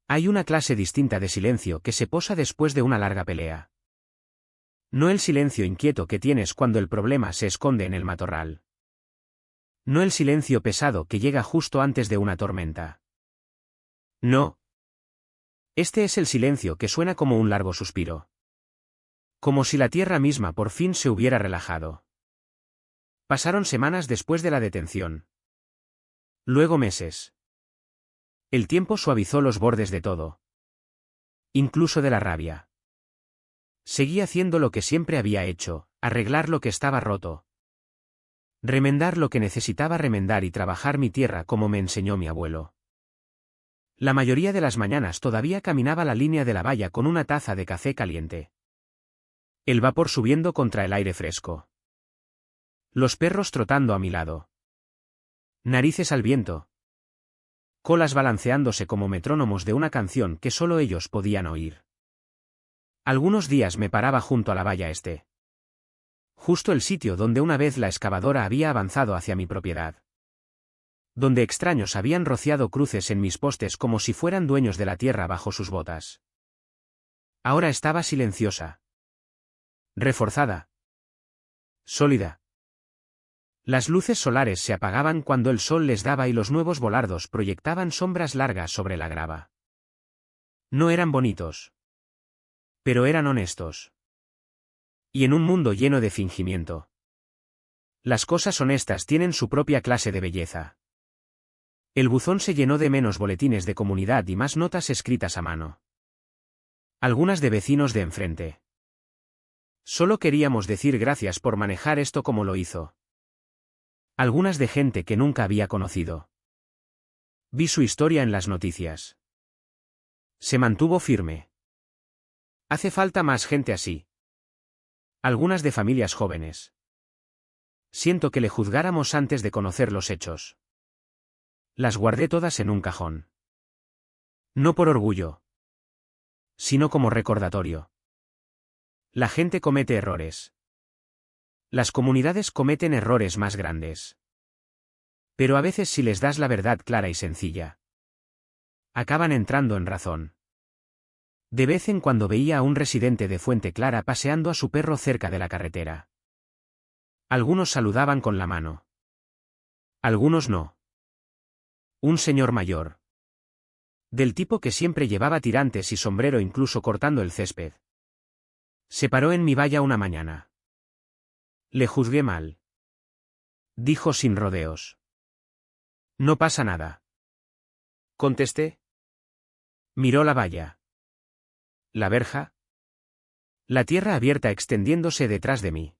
Hay una clase distinta de silencio que se posa después de una larga pelea. No el silencio inquieto que tienes cuando el problema se esconde en el matorral. No el silencio pesado que llega justo antes de una tormenta. No. Este es el silencio que suena como un largo suspiro. Como si la tierra misma por fin se hubiera relajado. Pasaron semanas después de la detención. Luego meses. El tiempo suavizó los bordes de todo. Incluso de la rabia. Seguí haciendo lo que siempre había hecho, arreglar lo que estaba roto. Remendar lo que necesitaba remendar y trabajar mi tierra como me enseñó mi abuelo. La mayoría de las mañanas todavía caminaba la línea de la valla con una taza de café caliente. El vapor subiendo contra el aire fresco. Los perros trotando a mi lado. Narices al viento. Colas balanceándose como metrónomos de una canción que solo ellos podían oír. Algunos días me paraba junto a la valla este. Justo el sitio donde una vez la excavadora había avanzado hacia mi propiedad. Donde extraños habían rociado cruces en mis postes como si fueran dueños de la tierra bajo sus botas. Ahora estaba silenciosa. Reforzada. Sólida. Las luces solares se apagaban cuando el sol les daba y los nuevos volardos proyectaban sombras largas sobre la grava. No eran bonitos. Pero eran honestos. Y en un mundo lleno de fingimiento. Las cosas honestas tienen su propia clase de belleza. El buzón se llenó de menos boletines de comunidad y más notas escritas a mano. Algunas de vecinos de enfrente. Solo queríamos decir gracias por manejar esto como lo hizo. Algunas de gente que nunca había conocido. Vi su historia en las noticias. Se mantuvo firme. Hace falta más gente así. Algunas de familias jóvenes. Siento que le juzgáramos antes de conocer los hechos. Las guardé todas en un cajón. No por orgullo. Sino como recordatorio. La gente comete errores. Las comunidades cometen errores más grandes. Pero a veces si les das la verdad clara y sencilla, acaban entrando en razón. De vez en cuando veía a un residente de Fuente Clara paseando a su perro cerca de la carretera. Algunos saludaban con la mano. Algunos no. Un señor mayor. Del tipo que siempre llevaba tirantes y sombrero incluso cortando el césped. Se paró en mi valla una mañana. Le juzgué mal. Dijo sin rodeos. No pasa nada. Contesté. Miró la valla. ¿La verja? La tierra abierta extendiéndose detrás de mí.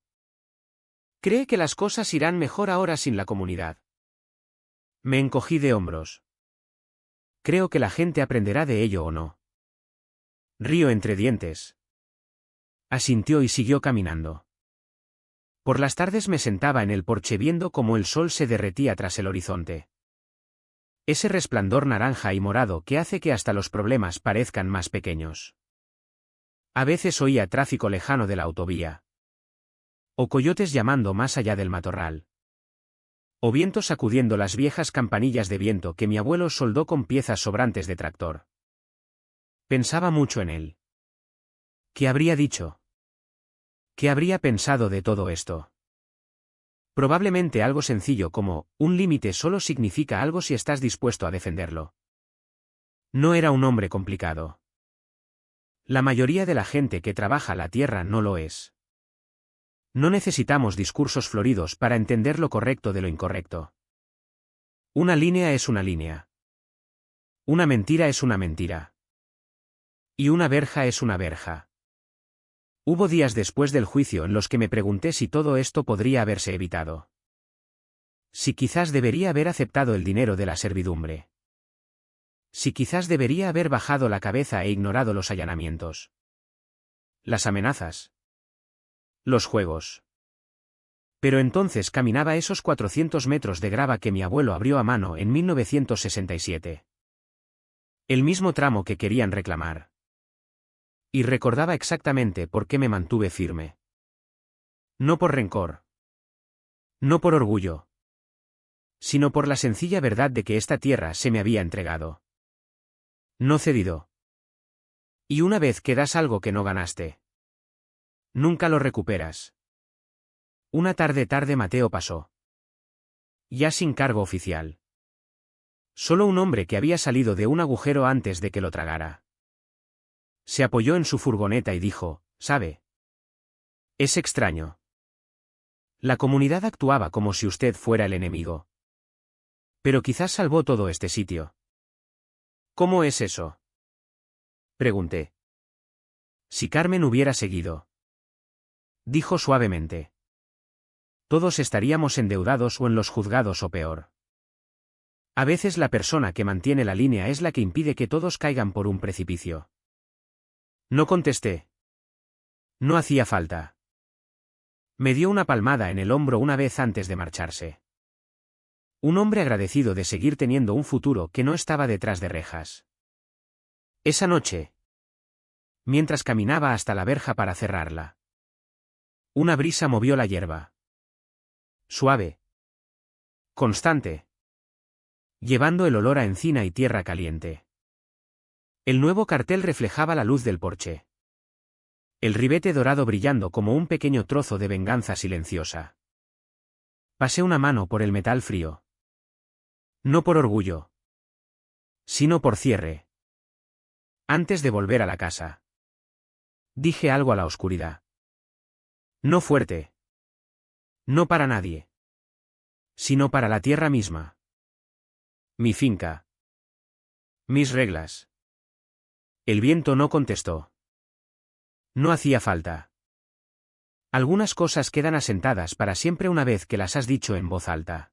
¿Cree que las cosas irán mejor ahora sin la comunidad? Me encogí de hombros. Creo que la gente aprenderá de ello o no. Río entre dientes. Asintió y siguió caminando. Por las tardes me sentaba en el porche viendo cómo el sol se derretía tras el horizonte. Ese resplandor naranja y morado que hace que hasta los problemas parezcan más pequeños. A veces oía tráfico lejano de la autovía. O coyotes llamando más allá del matorral. O viento sacudiendo las viejas campanillas de viento que mi abuelo soldó con piezas sobrantes de tractor. Pensaba mucho en él. ¿Qué habría dicho? ¿Qué habría pensado de todo esto? Probablemente algo sencillo como, un límite solo significa algo si estás dispuesto a defenderlo. No era un hombre complicado. La mayoría de la gente que trabaja la tierra no lo es. No necesitamos discursos floridos para entender lo correcto de lo incorrecto. Una línea es una línea. Una mentira es una mentira. Y una verja es una verja. Hubo días después del juicio en los que me pregunté si todo esto podría haberse evitado. Si quizás debería haber aceptado el dinero de la servidumbre. Si quizás debería haber bajado la cabeza e ignorado los allanamientos. Las amenazas. Los juegos. Pero entonces caminaba esos 400 metros de grava que mi abuelo abrió a mano en 1967. El mismo tramo que querían reclamar. Y recordaba exactamente por qué me mantuve firme. No por rencor. No por orgullo. Sino por la sencilla verdad de que esta tierra se me había entregado. No cedido. Y una vez que das algo que no ganaste, nunca lo recuperas. Una tarde Mateo pasó. Ya sin cargo oficial. Solo un hombre que había salido de un agujero antes de que lo tragara. Se apoyó en su furgoneta y dijo, ¿sabe? Es extraño. La comunidad actuaba como si usted fuera el enemigo. Pero quizás salvó todo este sitio. ¿Cómo es eso? Pregunté. Si Carmen hubiera seguido. Dijo suavemente. Todos estaríamos endeudados o en los juzgados o peor. A veces la persona que mantiene la línea es la que impide que todos caigan por un precipicio. No contesté. No hacía falta. Me dio una palmada en el hombro una vez antes de marcharse. Un hombre agradecido de seguir teniendo un futuro que no estaba detrás de rejas. Esa noche, mientras caminaba hasta la verja para cerrarla, una brisa movió la hierba. Suave. Constante. Llevando el olor a encina y tierra caliente. El nuevo cartel reflejaba la luz del porche. El ribete dorado brillando como un pequeño trozo de venganza silenciosa. Pasé una mano por el metal frío. No por orgullo, sino por cierre. Antes de volver a la casa, dije algo a la oscuridad. No fuerte. No para nadie. Sino para la tierra misma. Mi finca. Mis reglas. El viento no contestó. No hacía falta. Algunas cosas quedan asentadas para siempre una vez que las has dicho en voz alta.